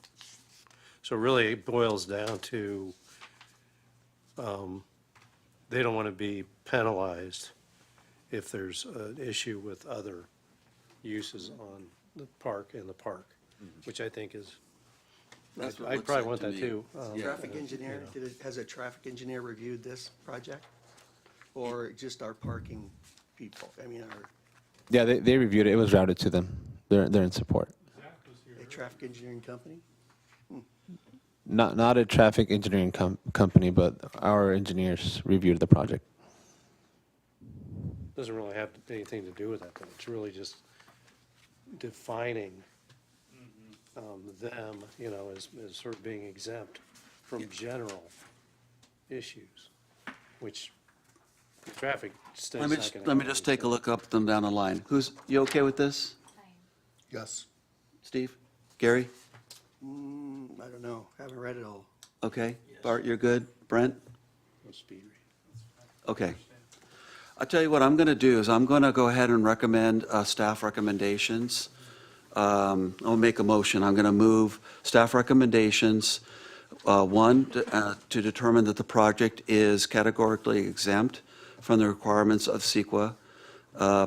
So really, it boils down to, they don't want to be penalized if there's an issue with other uses on the park and the park, which I think is That's what it I'd looks probably like want to that me. too. Traffic engineer, has a traffic engineer reviewed this project? Or just our parking people? I mean, Yeah, they reviewed it. It was routed to them. They're in support. a traffic engineering company? Not a traffic engineering company, but our engineers reviewed the project. Doesn't really have anything to do with that, though. It's really just defining them, you know, as sort of being exempt from general issues, which the traffic state's Let me not just, gonna let me handle. just take a look up them down the line. You okay with this? Yes. Steve? Gary? I don't know, haven't read it all. Okay. Bart, you're good? Brent? No speed rate. Okay. I'll tell you what I'm going to do is I'm going to go ahead and recommend staff recommendations. I'll make a motion. I'm going to move staff recommendations. One, to determine that the project is categorically exempt from the requirements of CEQA,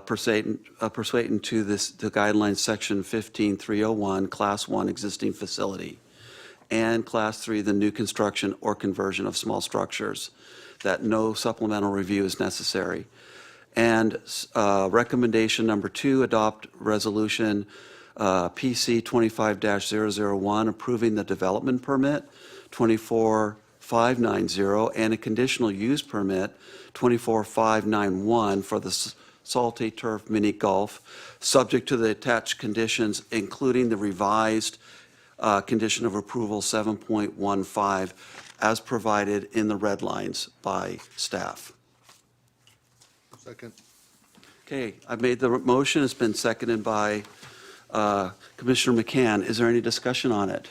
pursuant to the guidelines section 15301, class 1 existing facility, and class 3, the new construction or conversion of small structures, that no supplemental review is necessary. And recommendation number 2, adopt resolution PC 25-001, approving the development permit 24590 and a conditional use permit 24591 for the Salty Turf Mini Golf, subject to the attached conditions, including the revised condition of approval 7.15 as provided in the red lines by staff. Second. Okay, I've made the motion. It's been seconded by Commissioner McCann. Is there any discussion on it?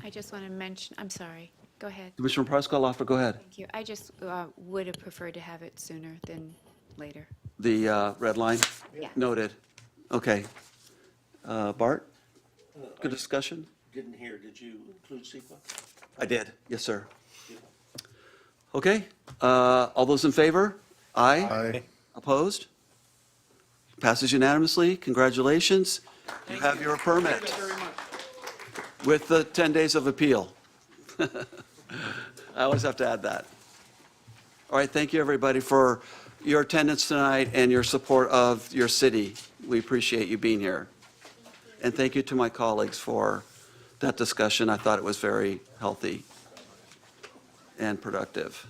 I just want to mention, I'm sorry, go ahead. Commissioner Preskauer, go ahead. Thank you. I just would have preferred to have it sooner than later. The red line? Yeah. Noted. Okay. Bart? Good discussion? Didn't hear, did you include CEQA? I did. Yes, sir. Okay. All those in favor? Aye. Aye. Opposed? Passes unanimously. Congratulations. You have your permit with the 10 days of appeal. I always have to add that. All right, thank you, everybody, for your attendance tonight and your support of your city. We appreciate you being here. And thank you to my colleagues for that discussion. I thought it was very healthy and productive.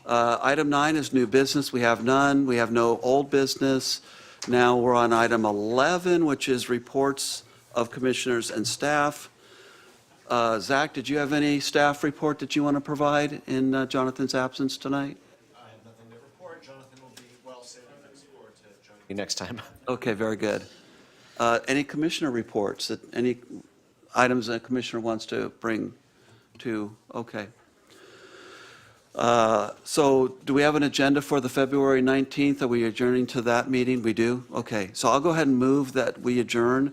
Item 9 is new business. We have none. We have no old business. Now we're on item 11, which is reports of commissioners and staff. Zach, did you have any staff report that you want to provide in Jonathan's absence tonight? I have nothing to report. Jonathan will be well saved for you next time. Okay, very good. Any commissioner reports, any items that a commissioner wants to bring to, okay. So do we have an agenda for the February 19th? Are we adjourning to that meeting? We do? Okay. So I'll go ahead and move that we adjourn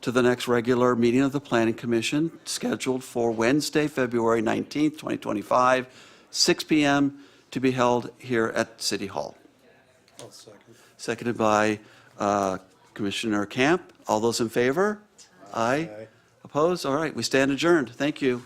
to the next regular meeting of the Planning Commission, scheduled for Wednesday, February 19th, 2025, 6 p.m., to be held here at City Hall. I'll second. Seconded by Commissioner Camp. All those in favor? Aye. Opposed? All right, we stand adjourned. Thank you.